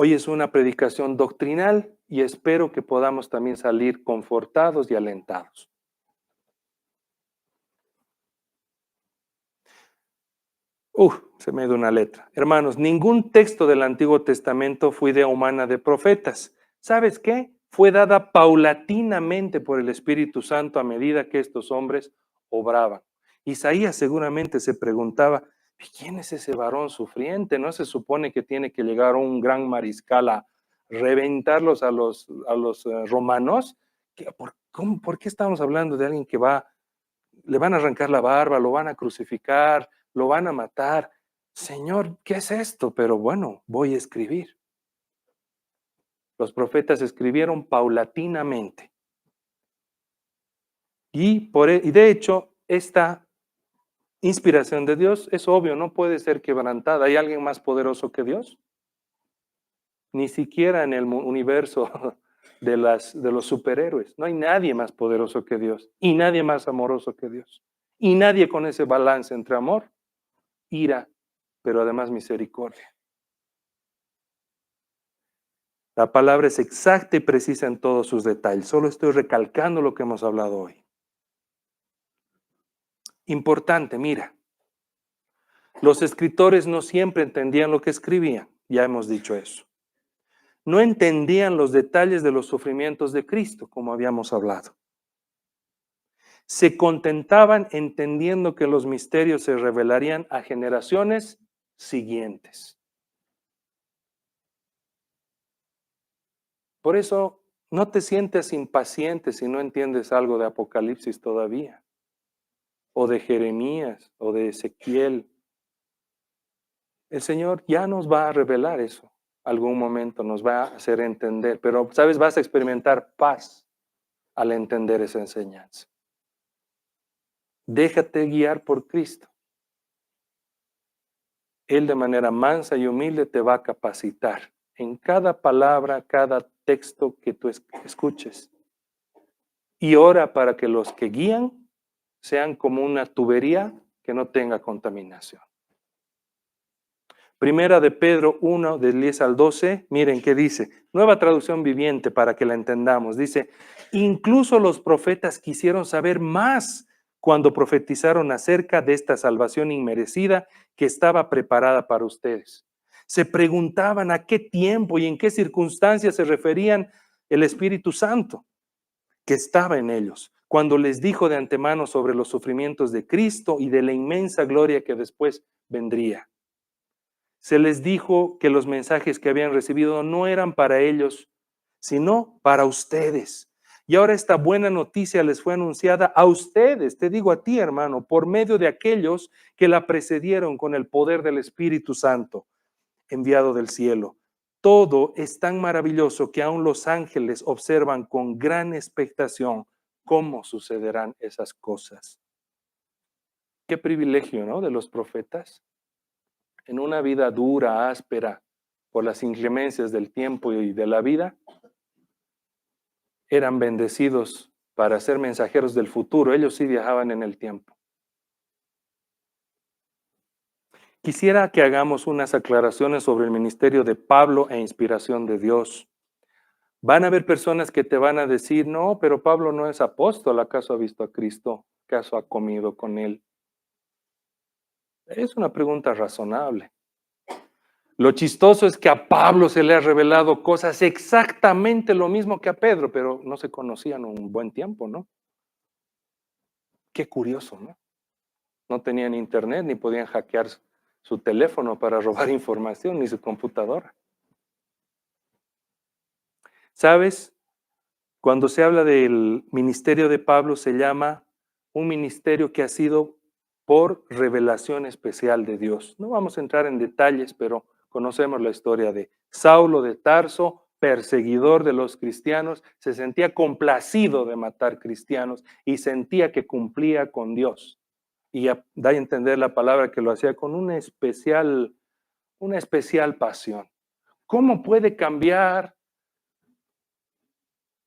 Hoy es una predicación doctrinal y espero que podamos también salir confortados y alentados. Se me dio una letra. Hermanos, ningún texto del Antiguo Testamento fue idea humana de profetas. ¿Sabes qué? Fue dada paulatinamente por el Espíritu Santo a medida que estos hombres obraban. Isaías seguramente se preguntaba, ¿quién es ese varón sufriente? ¿No se supone que tiene que llegar un gran mariscal a reventarlos a los romanos? ¿Por qué estamos hablando de alguien que le van a arrancar la barba, lo van a crucificar, lo van a matar? Señor, ¿qué es esto? Pero bueno, voy a escribir. Los profetas escribieron paulatinamente. Y de hecho, esta inspiración de Dios es obvio, no puede ser quebrantada. ¿Hay alguien más poderoso que Dios? Ni siquiera en el universo de los superhéroes. No hay nadie más poderoso que Dios y nadie más amoroso que Dios. Y nadie con ese balance entre amor, ira, pero además misericordia. La palabra es exacta y precisa en todos sus detalles. Solo estoy recalcando lo que hemos hablado hoy. Importante, mira. Los escritores no siempre entendían lo que escribían. Ya hemos dicho eso. No entendían los detalles de los sufrimientos de Cristo, como habíamos hablado. Se contentaban entendiendo que los misterios se revelarían a generaciones siguientes. Por eso, no te sientas impaciente si no entiendes algo de Apocalipsis todavía, o de Jeremías, o de Ezequiel. El Señor ya nos va a revelar eso. Algún momento nos va a hacer entender, pero, ¿sabes? Vas a experimentar paz al entender esa enseñanza. Déjate guiar por Cristo. Él de manera mansa y humilde te va a capacitar en cada palabra, cada texto que tú escuches. Y ora para que los que guían sean como una tubería que no tenga contaminación. Primera de Pedro 1, del 10 al 12, miren qué dice. Nueva traducción viviente para que la entendamos. Dice, incluso los profetas quisieron saber más cuando profetizaron acerca de esta salvación inmerecida que estaba preparada para ustedes. Se preguntaban a qué tiempo y en qué circunstancias se referían el Espíritu Santo que estaba en ellos, cuando les dijo de antemano sobre los sufrimientos de Cristo y de la inmensa gloria que después vendría. Se les dijo que los mensajes que habían recibido no eran para ellos, sino para ustedes. Y ahora esta buena noticia les fue anunciada a ustedes, te digo a ti, hermano, por medio de aquellos que la precedieron con el poder del Espíritu Santo, enviado del cielo. Todo es tan maravilloso que aún los ángeles observan con gran expectación cómo sucederán esas cosas. Qué privilegio, ¿no? De los profetas. En una vida dura, áspera, por las inclemencias del tiempo y de la vida, eran bendecidos para ser mensajeros del futuro. Ellos sí viajaban en el tiempo. Quisiera que hagamos unas aclaraciones sobre el ministerio de Pablo e inspiración de Dios. Van a haber personas que te van a decir, no, pero Pablo no es apóstol, ¿acaso ha visto a Cristo? ¿Acaso ha comido con él? Es una pregunta razonable. Lo chistoso es que a Pablo se le ha revelado cosas exactamente lo mismo que a Pedro, pero no se conocían un buen tiempo, ¿no? Qué curioso, ¿no? No tenían internet ni podían hackear su teléfono para robar información, ni su computadora. ¿Sabes? Cuando se habla del ministerio de Pablo, se llama un ministerio que ha sido por revelación especial de Dios. No vamos a entrar en detalles, pero conocemos la historia de Saulo de Tarso, perseguidor de los cristianos, se sentía complacido de matar cristianos y sentía que cumplía con Dios. Y da a entender la palabra que lo hacía con una especial pasión. ¿Cómo puede cambiar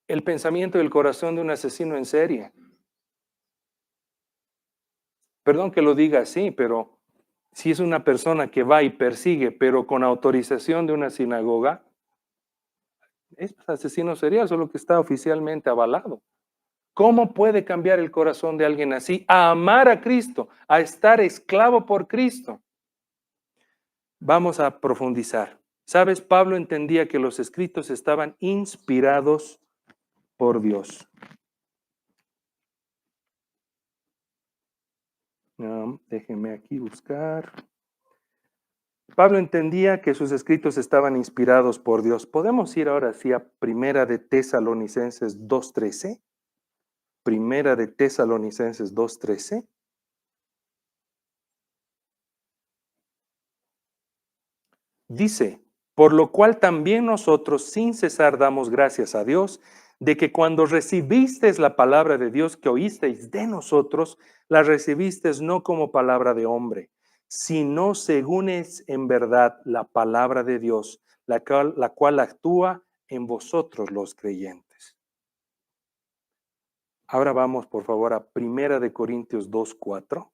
el pensamiento y el corazón de un asesino en serie? Perdón que lo diga así, pero si es una persona que va y persigue, pero con autorización de una sinagoga, es asesino serial, solo que está oficialmente avalado. ¿Cómo puede cambiar el corazón de alguien así a amar a Cristo, a estar esclavo por Cristo? Vamos a profundizar. ¿Sabes? Pablo entendía que los escritos estaban inspirados por Dios. Déjenme aquí buscar. Pablo entendía que sus escritos estaban inspirados por Dios. ¿Podemos ir ahora sí a Primera de Tesalonicenses 2:13? Primera de Tesalonicenses 2:13. Dice, por lo cual también nosotros sin cesar damos gracias a Dios de que cuando recibisteis la palabra de Dios que oísteis de nosotros, la recibisteis no como palabra de hombre, sino según es en verdad la palabra de Dios, la cual actúa en vosotros los creyentes. Ahora vamos, por favor, a Primera de Corintios 2:4.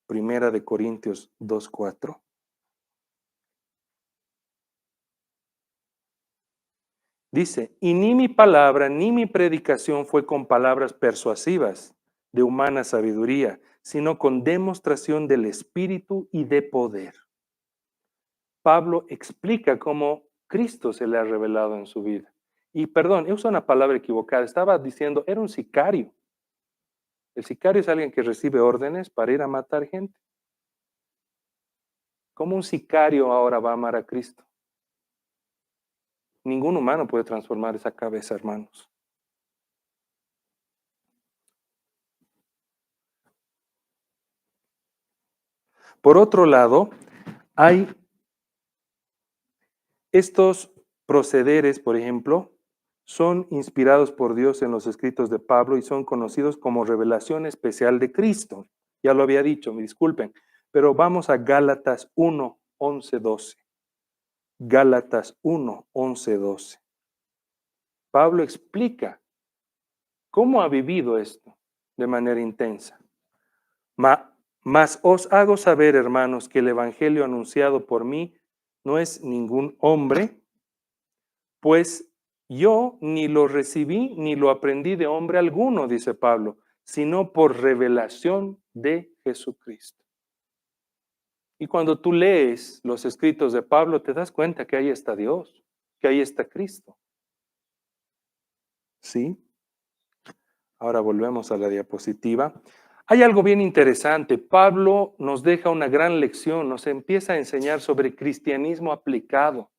Primera de Corintios 2:4. Dice, y ni mi palabra ni mi predicación fue con palabras persuasivas de humana sabiduría, sino con demostración del Espíritu y de poder. Pablo explica cómo Cristo se le ha revelado en su vida. Y perdón, he usado una palabra equivocada. Estaba diciendo, era un sicario. El sicario es alguien que recibe órdenes para ir a matar gente. ¿Cómo un sicario ahora va a amar a Cristo? Ningún humano puede transformar esa cabeza, hermanos. Por otro lado, hay estos procederes, por ejemplo, son inspirados por Dios en los escritos de Pablo y son conocidos como revelación especial de Cristo. Ya lo había dicho, me disculpen, pero vamos a Gálatas 1, 11, 12. Gálatas 1, 11, 12. Pablo explica cómo ha vivido esto de manera intensa. Mas os hago saber, hermanos, que el evangelio anunciado por mí no es ningún hombre, pues yo ni lo recibí ni lo aprendí de hombre alguno, dice Pablo, sino por revelación de Jesucristo. Y cuando tú lees los escritos de Pablo, te das cuenta que ahí está Dios, que ahí está Cristo. ¿Sí? Ahora volvemos a la diapositiva. Hay algo bien interesante. Pablo nos deja una gran lección, nos empieza a enseñar sobre cristianismo aplicado.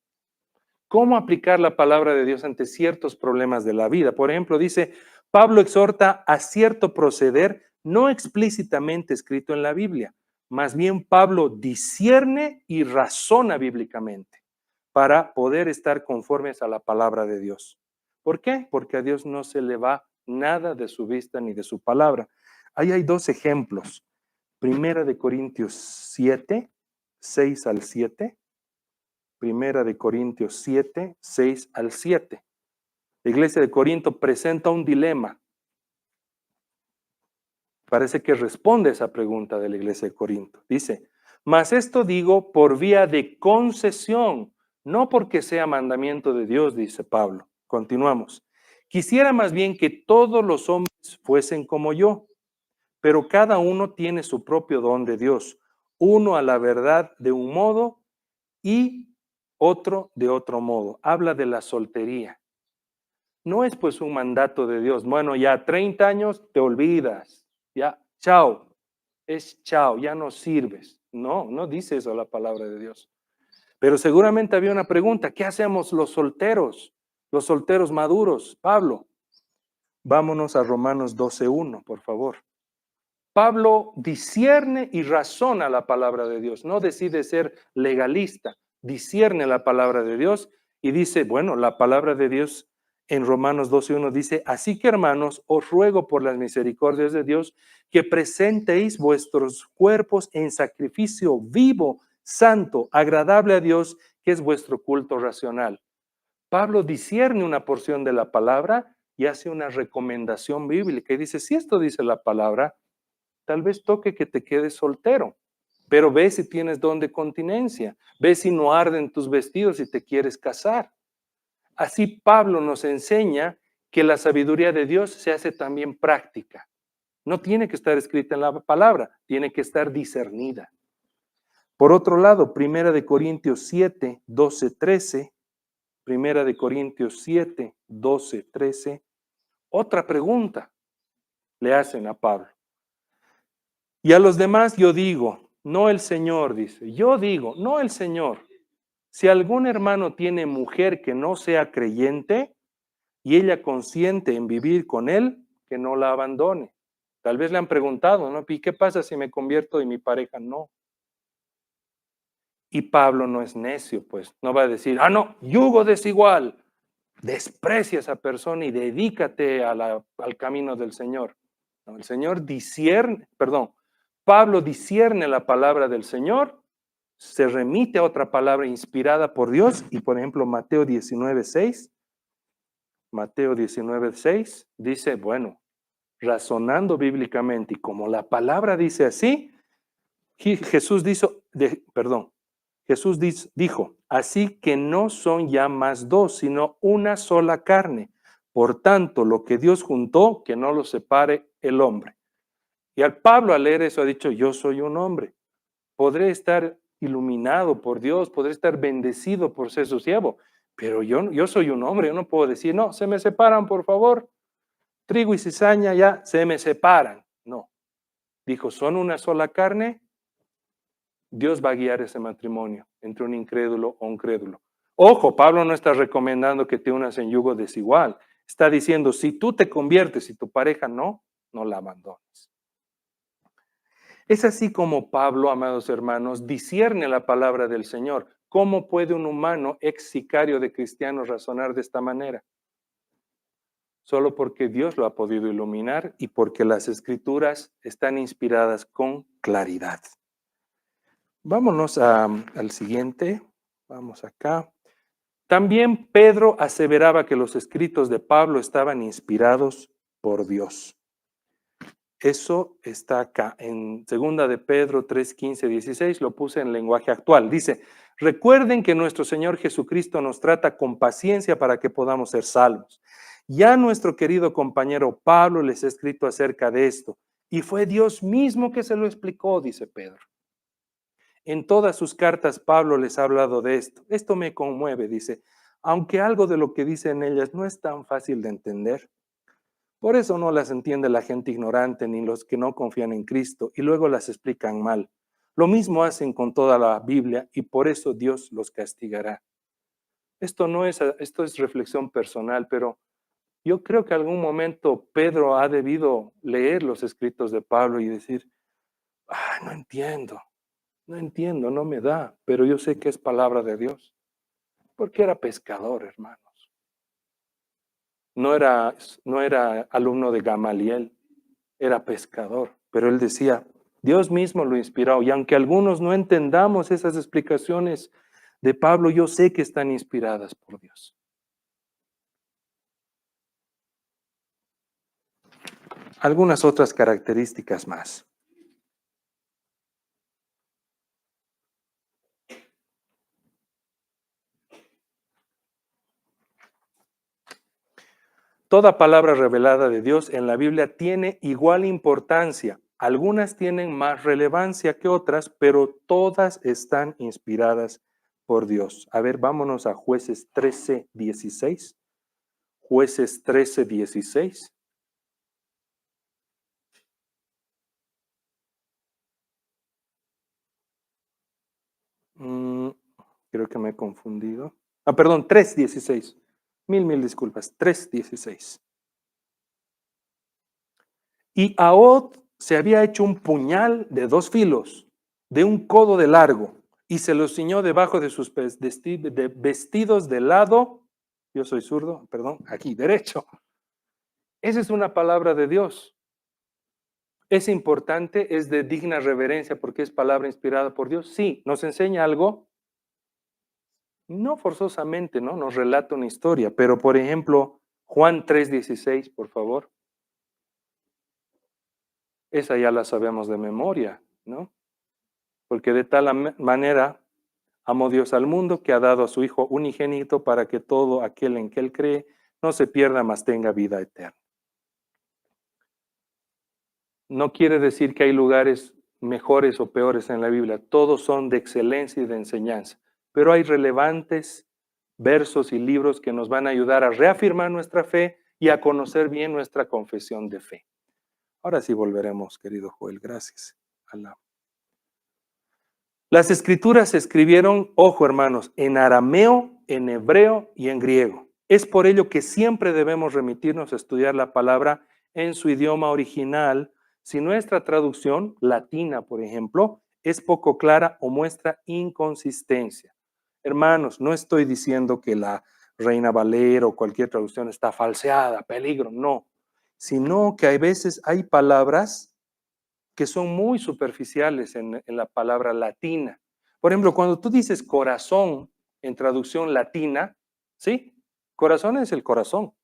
¿Cómo aplicar la palabra de Dios ante ciertos problemas de la vida? Por ejemplo, dice, Pablo exhorta a cierto proceder no explícitamente escrito en la Biblia. Más bien, Pablo discierne y razona bíblicamente para poder estar conformes a la palabra de Dios. ¿Por qué? Porque a Dios no se le va nada de su vista ni de su palabra. Ahí hay dos ejemplos. Primera de Corintios 7, 6 al 7. Primera de Corintios 7, 6 al 7. La iglesia de Corinto presenta un dilema. Parece que responde a esa pregunta de la iglesia de Corinto. Dice, mas esto digo por vía de concesión, no porque sea mandamiento de Dios, dice Pablo. Continuamos. Quisiera más bien que todos los hombres fuesen como yo, pero cada uno tiene su propio don de Dios, uno a la verdad de un modo y otro de otro modo. Habla de la soltería. No es pues un mandato de Dios. Bueno, ya 30 años te olvidas. Ya, chao. Es chao, ya no sirves. No, no dice eso la palabra de Dios. Pero seguramente había una pregunta. ¿Qué hacemos los solteros? Los solteros maduros. Pablo, vámonos a Romanos 12:1, por favor. Pablo discierne y razona la palabra de Dios. No decide ser legalista. Discierne la palabra de Dios y dice, bueno, la palabra de Dios en Romanos 12:1 dice, así que hermanos, os ruego por las misericordias de Dios que presentéis vuestros cuerpos en sacrificio vivo, santo, agradable a Dios, que es vuestro culto racional. Pablo discierne una porción de la palabra y hace una recomendación bíblica y dice, si esto dice la palabra, tal vez toque que te quedes soltero, pero ve si tienes don de continencia, ve si no arden tus vestidos si te quieres casar. Así Pablo nos enseña que la sabiduría de Dios se hace también práctica. No tiene que estar escrita en la palabra, tiene que estar discernida. Por otro lado, Primera de Corintios 7, 12, 13, Primera de Corintios 7, 12, 13, otra pregunta le hacen a Pablo. Y a los demás yo digo, no el Señor, dice, yo digo, no el Señor. Si algún hermano tiene mujer que no sea creyente y ella consiente en vivir con él, que no la abandone. Tal vez le han preguntado, ¿no? ¿Y qué pasa si me convierto y mi pareja no? Y Pablo no es necio, pues no va a decir, no, yugo desigual. Desprecia a esa persona y dedícate al camino del Señor. No, el Señor discierne, perdón, Pablo discierne la palabra del Señor, se remite a otra palabra inspirada por Dios y por ejemplo Mateo 19:6, Mateo 19:6, dice, bueno, razonando bíblicamente y como la palabra dice así, Jesús dijo, así que no son ya más dos, sino una sola carne. Por tanto, lo que Dios juntó, que no lo separe el hombre. Y al Pablo al leer eso ha dicho, yo soy un hombre. Podré estar iluminado por Dios, podré estar bendecido por ser su siervo, pero yo soy un hombre, yo no puedo decir, no, se me separan, por favor. Trigo y cizaña ya se me separan. No. Dijo, son una sola carne. Dios va a guiar ese matrimonio entre un incrédulo o un crédulo. Ojo, Pablo no está recomendando que te unas en yugo desigual. Está diciendo, si tú te conviertes y tu pareja no, no la abandones. Es así como Pablo, amados hermanos, discierne la palabra del Señor. ¿Cómo puede un humano, ex sicario de cristianos, razonar de esta manera? Solo porque Dios lo ha podido iluminar y porque las escrituras están inspiradas con claridad. Vámonos al siguiente. Vamos acá. También Pedro aseveraba que los escritos de Pablo estaban inspirados por Dios. Eso está acá en 2 de Pedro 3, 15, 16, lo puse en lenguaje actual. Dice, recuerden que nuestro Señor Jesucristo nos trata con paciencia para que podamos ser salvos. Ya nuestro querido compañero Pablo les ha escrito acerca de esto, y fue Dios mismo que se lo explicó, dice Pedro. En todas sus cartas Pablo les ha hablado de esto. Esto me conmueve, dice, aunque algo de lo que dice en ellas no es tan fácil de entender. Por eso no las entiende la gente ignorante ni los que no confían en Cristo y luego las explican mal. Lo mismo hacen con toda la Biblia y por eso Dios los castigará. Esto es reflexión personal, pero yo creo que algún momento Pedro ha debido leer los escritos de Pablo y decir, no entiendo, no me da, pero yo sé que es palabra de Dios, porque era pescador, hermanos. No era alumno de Gamaliel, era pescador, pero él decía, Dios mismo lo inspiró, y aunque algunos no entendamos esas explicaciones de Pablo, yo sé que están inspiradas por Dios. Algunas otras características más. Toda palabra revelada de Dios en la Biblia tiene igual importancia. Algunas tienen más relevancia que otras, pero todas están inspiradas por Dios. A ver, vámonos a Jueces 13, 16. Jueces 13, 16. Creo que me he confundido. Perdón, 3, 16. Mil disculpas. 3, 16. Y Ahod se había hecho un puñal de 2 filos, de un codo de largo, y se lo ciñó debajo de sus vestidos de lado, yo soy zurdo, perdón, aquí, derecho. Esa es una palabra de Dios. Es importante, es de digna reverencia porque es palabra inspirada por Dios. Sí, nos enseña algo, no forzosamente, ¿no? Nos relata una historia, pero por ejemplo, Juan 3:16, por favor. Esa ya la sabemos de memoria, ¿no? Porque de tal manera amó Dios al mundo que ha dado a su Hijo unigénito para que todo aquel en que Él cree no se pierda, mas tenga vida eterna. No quiere decir que hay lugares mejores o peores en la Biblia. Todos son de excelencia y de enseñanza. Pero hay relevantes versos y libros que nos van a ayudar a reafirmar nuestra fe y a conocer bien nuestra confesión de fe. Ahora sí volveremos, querido Joel. Gracias. Alá. Las escrituras se escribieron, ojo hermanos, en arameo, en hebreo y en griego. Es por ello que siempre debemos remitirnos a estudiar la palabra en su idioma original. Si nuestra traducción, latina por ejemplo, es poco clara o muestra inconsistencia. Hermanos, no estoy diciendo que la Reina Valera o cualquier traducción está falseada, peligro, no. Sino que hay veces hay palabras que son muy superficiales en la palabra latina. Por ejemplo, cuando tú dices corazón en traducción latina, ¿sí? Corazón es el corazón.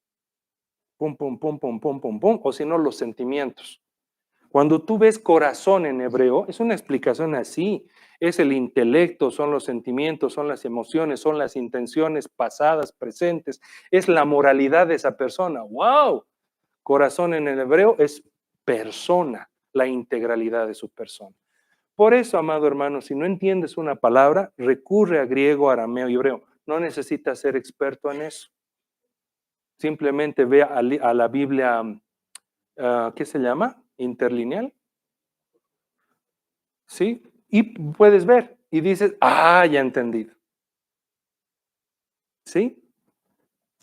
pum, pum, pum, pum, pum, pum, pum, o si no, los sentimientos. Cuando tú ves corazón en hebreo, es una explicación así. Es el intelecto, son los sentimientos, son las emociones, son las intenciones pasadas, presentes, es la moralidad de esa persona. ¡Wow! Corazón en el hebreo es persona, la integralidad de su persona. Por eso, amado hermano, si no entiendes una palabra, recurre a griego, arameo y hebreo. No necesitas ser experto en eso. Simplemente ve a la Biblia, ¿qué se llama? Interlineal. ¿Sí? Y puedes ver y dices, ya he entendido. ¿Sí?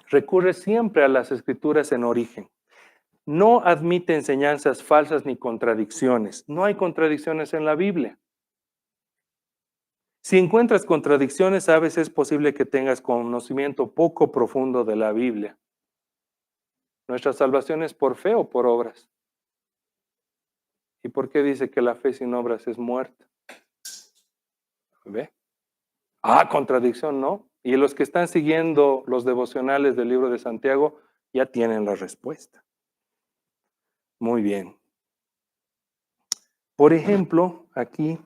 Recurre siempre a las escrituras en origen. No admite enseñanzas falsas ni contradicciones. No hay contradicciones en la Biblia. Si encuentras contradicciones, sabes, es posible que tengas conocimiento poco profundo de la Biblia. ¿Nuestra salvación es por fe o por obras? ¿Y por qué dice que la fe sin obras es muerta? ¿Ve? Contradicción, ¿no? Y los que están siguiendo los devocionales del libro de Santiago ya tienen la respuesta. Muy bien. Por ejemplo, aquí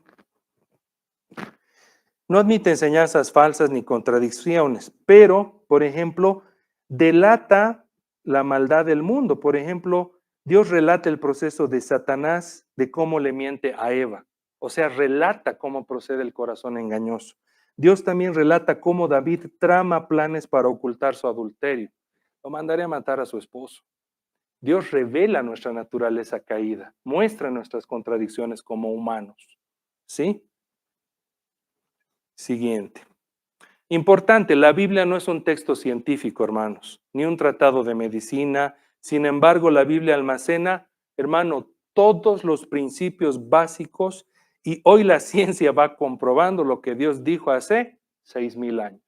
no admite enseñanzas falsas ni contradicciones, pero, por ejemplo, delata la maldad del mundo. Por ejemplo, Dios relata el proceso de Satanás, de cómo le miente a Eva. O sea, relata cómo procede el corazón engañoso. Dios también relata cómo David trama planes para ocultar su adulterio. Lo mandaré a matar a su esposo. Dios revela nuestra naturaleza caída, muestra nuestras contradicciones como humanos. ¿Sí? Siguiente. Importante, la Biblia no es un texto científico, hermanos, ni un tratado de medicina. Sin embargo, la Biblia almacena, hermano, todos los principios básicos y hoy la ciencia va comprobando lo que Dios dijo hace 6,000 años.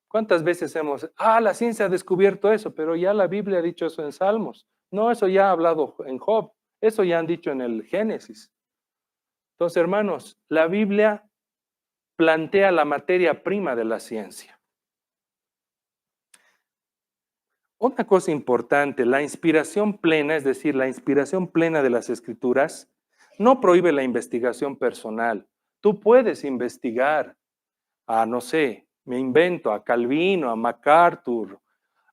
¿Cuántas veces la ciencia ha descubierto eso, pero ya la Biblia ha dicho eso en Salmos? No, eso ya ha hablado en Job, eso ya han dicho en el Génesis. Entonces, hermanos, la Biblia plantea la materia prima de la ciencia. Una cosa importante, la inspiración plena, es decir, la inspiración plena de las escrituras, no prohíbe la investigación personal. Tú puedes investigar no sé, me invento, a Calvino, a MacArthur,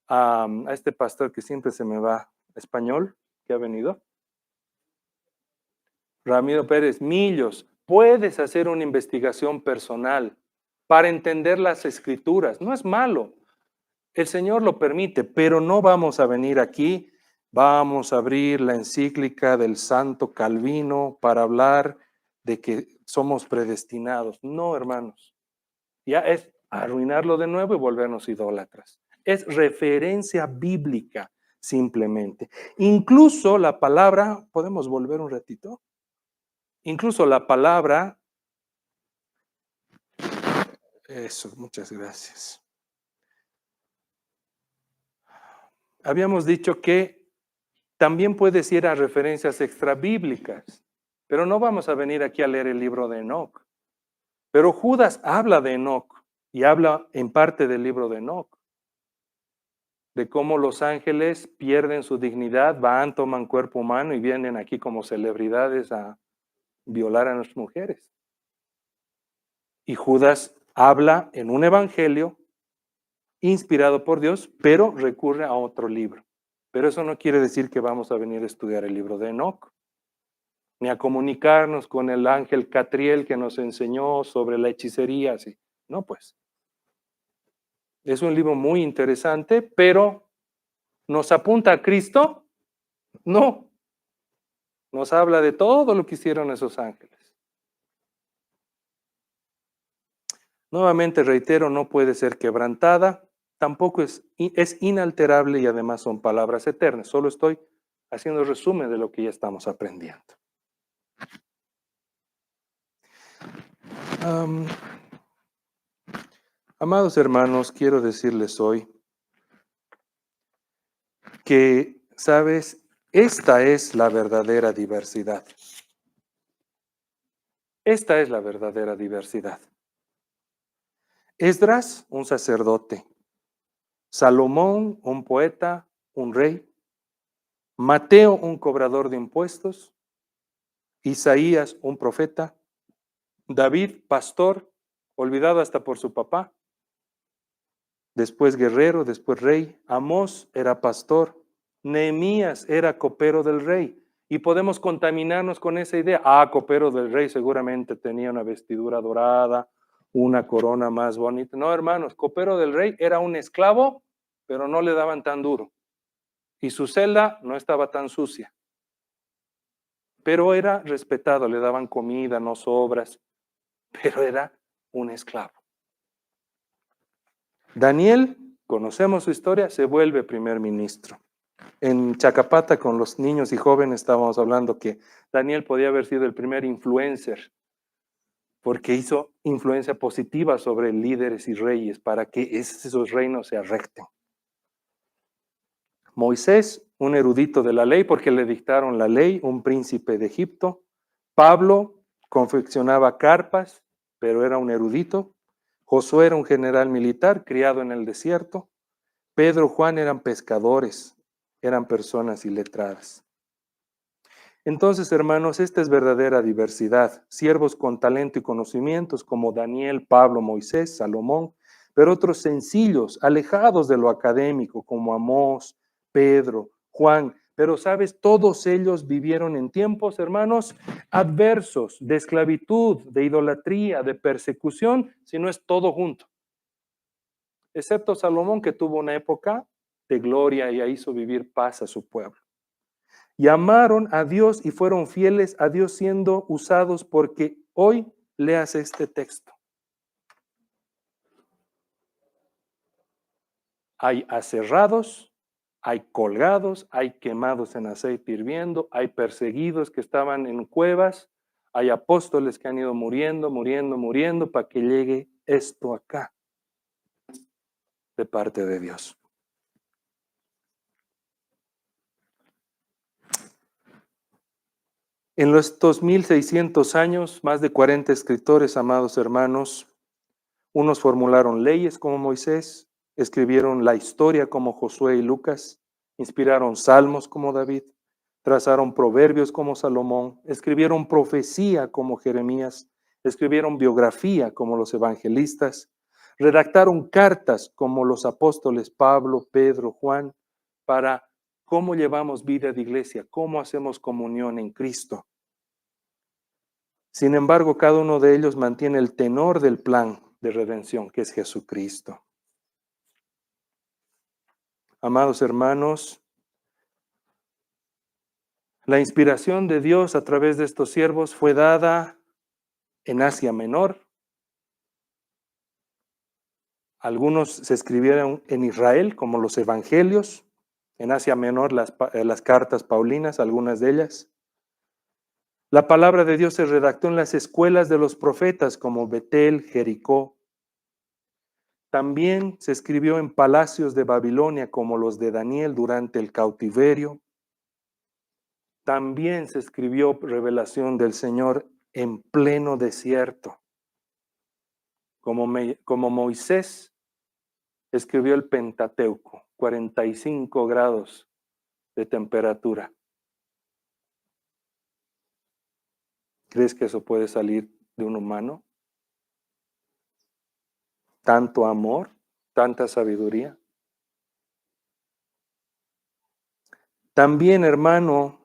a este pastor que siempre se me va, español, que ha venido, Ramiro Pérez Millos. Puedes hacer una investigación personal para entender las escrituras. No es malo. El Señor lo permite, pero no vamos a venir aquí, vamos a abrir la encíclica del Santo Calvino para hablar de que somos predestinados. No, hermanos. Ya es arruinarlo de nuevo y volvernos idólatras. Es referencia bíblica, simplemente. Incluso la palabra, ¿podemos volver un ratito? Incluso la palabra, eso, muchas gracias. Habíamos dicho que también puedes ir a referencias extrabíblicas, pero no vamos a venir aquí a leer el libro de Enoc. Pero Judas habla de Enoc y habla en parte del libro de Enoc, de cómo los ángeles pierden su dignidad, van, toman cuerpo humano y vienen aquí como celebridades a violar a las mujeres. Y Judas habla en un evangelio inspirado por Dios, pero recurre a otro libro. Pero eso no quiere decir que vamos a venir a estudiar el libro de Enoc, ni a comunicarnos con el ángel Catriel que nos enseñó sobre la hechicería. Así. No, pues. Es un libro muy interesante, pero ¿nos apunta a Cristo? No. Nos habla de todo lo que hicieron esos ángeles. Nuevamente reitero, no puede ser quebrantada, tampoco es inalterable y además son palabras eternas. Solo estoy haciendo resumen de lo que ya estamos aprendiendo. Amados hermanos, quiero decirles hoy que, ¿sabes? Esta es la verdadera diversidad. Esta es la verdadera diversidad. Esdras, un sacerdote. Salomón, un poeta, un rey, Mateo, un cobrador de impuestos, Isaías, un profeta, David, pastor, olvidado hasta por su papá, después guerrero, después rey, Amós era pastor, Nehemías era copero del rey. Y podemos contaminarnos con esa idea. Copero del rey seguramente tenía una vestidura dorada, una corona más bonita. No, hermanos, copero del rey era un esclavo, pero no le daban tan duro. Y su celda no estaba tan sucia. Pero era respetado, le daban comida, no sobras, pero era un esclavo. Daniel, conocemos su historia, se vuelve primer ministro. En Chacapata con los niños y jóvenes estábamos hablando que Daniel podía haber sido el primer influencer porque hizo influencia positiva sobre líderes y reyes para que esos reinos se recten. Moisés, un erudito de la ley porque le dictaron la ley, un príncipe de Egipto. Pablo confeccionaba carpas, pero era un erudito. Josué era un general militar criado en el desierto. Pedro, Juan eran pescadores, eran personas iletradas. Entonces, hermanos, esta es verdadera diversidad. Siervos con talento y conocimientos como Daniel, Pablo, Moisés, Salomón, pero otros sencillos, alejados de lo académico como Amós, Pedro, Juan. Pero, ¿sabes? Todos ellos vivieron en tiempos, hermanos, adversos, de esclavitud, de idolatría, de persecución, si no es todo junto. Excepto Salomón, que tuvo una época de gloria y hizo vivir paz a su pueblo. Y amaron a Dios y fueron fieles a Dios siendo usados porque hoy leas este texto. Hay aserrados, hay colgados, hay quemados en aceite hirviendo, hay perseguidos que estaban en cuevas, hay apóstoles que han ido muriendo para que llegue esto acá de parte de Dios. En estos 1600 años, más de 40 escritores, amados hermanos, unos formularon leyes como Moisés, escribieron la historia como Josué y Lucas, inspiraron salmos como David, trazaron proverbios como Salomón, escribieron profecía como Jeremías, escribieron biografía como los evangelistas, redactaron cartas como los apóstoles Pablo, Pedro, Juan, para cómo llevamos vida de iglesia, cómo hacemos comunión en Cristo. Sin embargo, cada uno de ellos mantiene el tenor del plan de redención, que es Jesucristo. Amados hermanos, la inspiración de Dios a través de estos siervos fue dada en Asia Menor. Algunos se escribieron en Israel, como los evangelios. En Asia Menor, las cartas paulinas, algunas de ellas. La palabra de Dios se redactó en las escuelas de los profetas, como Betel, Jericó. También se escribió en palacios de Babilonia, como los de Daniel durante el cautiverio. También se escribió revelación del Señor en pleno desierto, como Moisés escribió el Pentateuco, 45 grados de temperatura. ¿Crees que eso puede salir de un humano? Tanto amor, tanta sabiduría. También, hermano,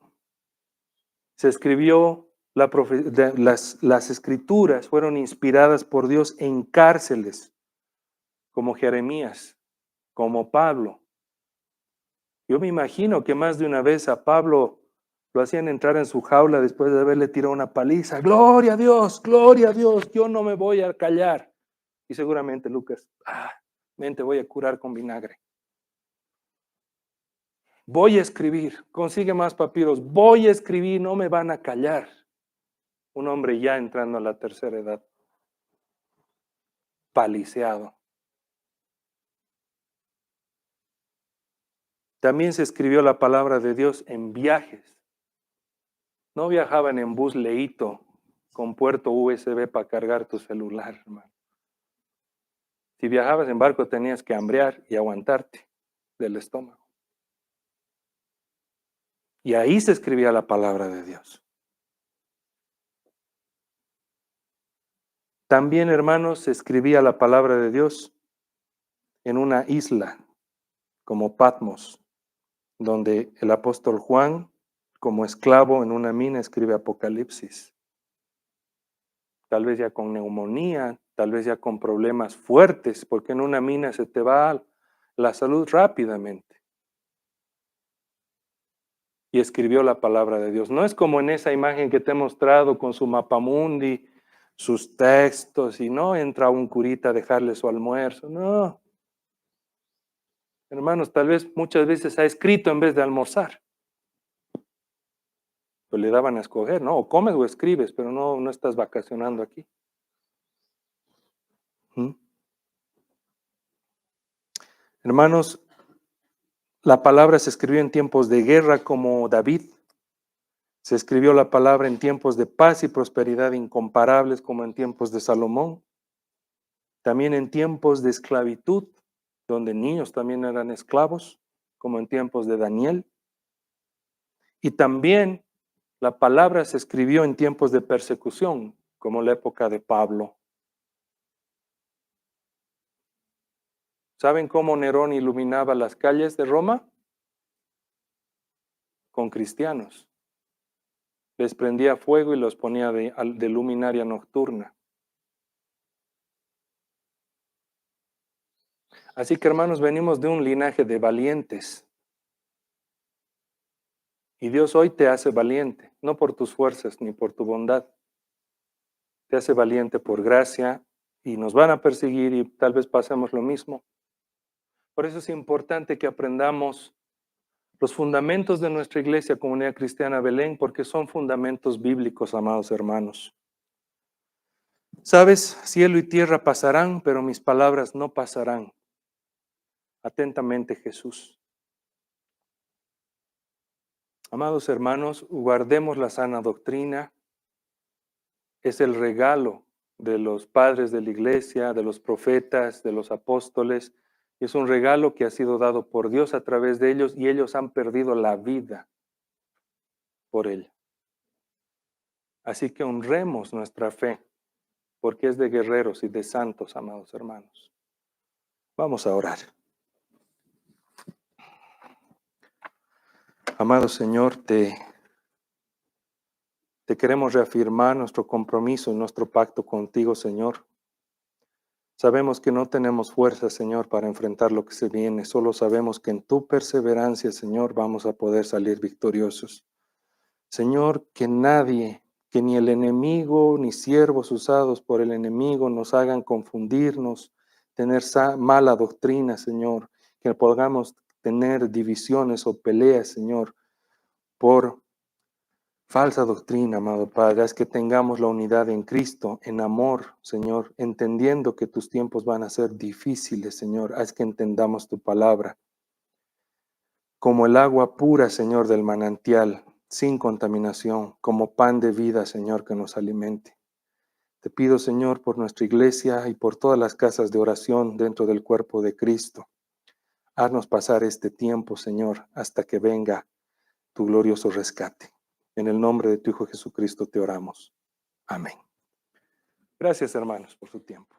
se escribió, las escrituras fueron inspiradas por Dios en cárceles, como Jeremías, como Pablo. Yo me imagino que más de una vez a Pablo lo hacían entrar en su jaula después de haberle tirado una paliza. Gloria a Dios, yo no me voy a callar. Y seguramente Lucas, mente, voy a curar con vinagre. Voy a escribir, consigue más papiros, voy a escribir, no me van a callar. Un hombre ya entrando a la tercera edad, paliseado. También se escribió la palabra de Dios en viajes. No viajaban en bus leíto con puerto USB para cargar tu celular, hermano. Si viajabas en barco tenías que hambrear y aguantarte del estómago. Y ahí se escribía la palabra de Dios. También, hermanos, se escribía la palabra de Dios en una isla como Patmos, donde el apóstol Juan, como esclavo en una mina, escribe Apocalipsis. Tal vez ya con neumonía, tal vez ya con problemas fuertes, porque en una mina se te va la salud rápidamente. Y escribió la palabra de Dios. No es como en esa imagen que te he mostrado con su mapamundi, sus textos, y no entra un curita a dejarle su almuerzo. No. Hermanos, tal vez muchas veces ha escrito en vez de almorzar. Pues le daban a escoger, ¿no? O comes o escribes, pero no estás vacacionando aquí. ¿Mm? Hermanos, la palabra se escribió en tiempos de guerra como David. Se escribió la palabra en tiempos de paz y prosperidad incomparables como en tiempos de Salomón. También en tiempos de esclavitud, donde niños también eran esclavos, como en tiempos de Daniel. Y también la palabra se escribió en tiempos de persecución, como la época de Pablo. ¿Saben cómo Nerón iluminaba las calles de Roma? Con cristianos. Les prendía fuego y los ponía de luminaria nocturna. Así que, hermanos, venimos de un linaje de valientes. Y Dios hoy te hace valiente, no por tus fuerzas ni por tu bondad. Te hace valiente por gracia y nos van a perseguir y tal vez pasemos lo mismo. Por eso es importante que aprendamos los fundamentos de nuestra iglesia, Comunidad Cristiana Belén, porque son fundamentos bíblicos, amados hermanos. Sabes, cielo y tierra pasarán, pero mis palabras no pasarán. Atentamente, Jesús. Amados hermanos, guardemos la sana doctrina. Es el regalo de los padres de la iglesia, de los profetas, de los apóstoles. Es un regalo que ha sido dado por Dios a través de ellos y ellos han perdido la vida por él. Así que honremos nuestra fe, porque es de guerreros y de santos, amados hermanos. Vamos a orar. Amado Señor, te queremos reafirmar nuestro compromiso y nuestro pacto contigo, Señor. Sabemos que no tenemos fuerza, Señor, para enfrentar lo que se viene. Solo sabemos que en tu perseverancia, Señor, vamos a poder salir victoriosos. Señor, que nadie, que ni el enemigo, ni siervos usados por el enemigo nos hagan confundirnos, tener mala doctrina, Señor, que podamos tener divisiones o peleas, Señor, por falsa doctrina, amado Padre. Haz que tengamos la unidad en Cristo, en amor, Señor, entendiendo que tus tiempos van a ser difíciles, Señor. Haz que entendamos tu palabra como el agua pura, Señor, del manantial, sin contaminación, como pan de vida, Señor, que nos alimente. Te pido, Señor, por nuestra iglesia y por todas las casas de oración dentro del cuerpo de Cristo. Haznos pasar este tiempo, Señor, hasta que venga tu glorioso rescate. En el nombre de tu Hijo Jesucristo te oramos. Amén. Gracias, hermanos, por su tiempo.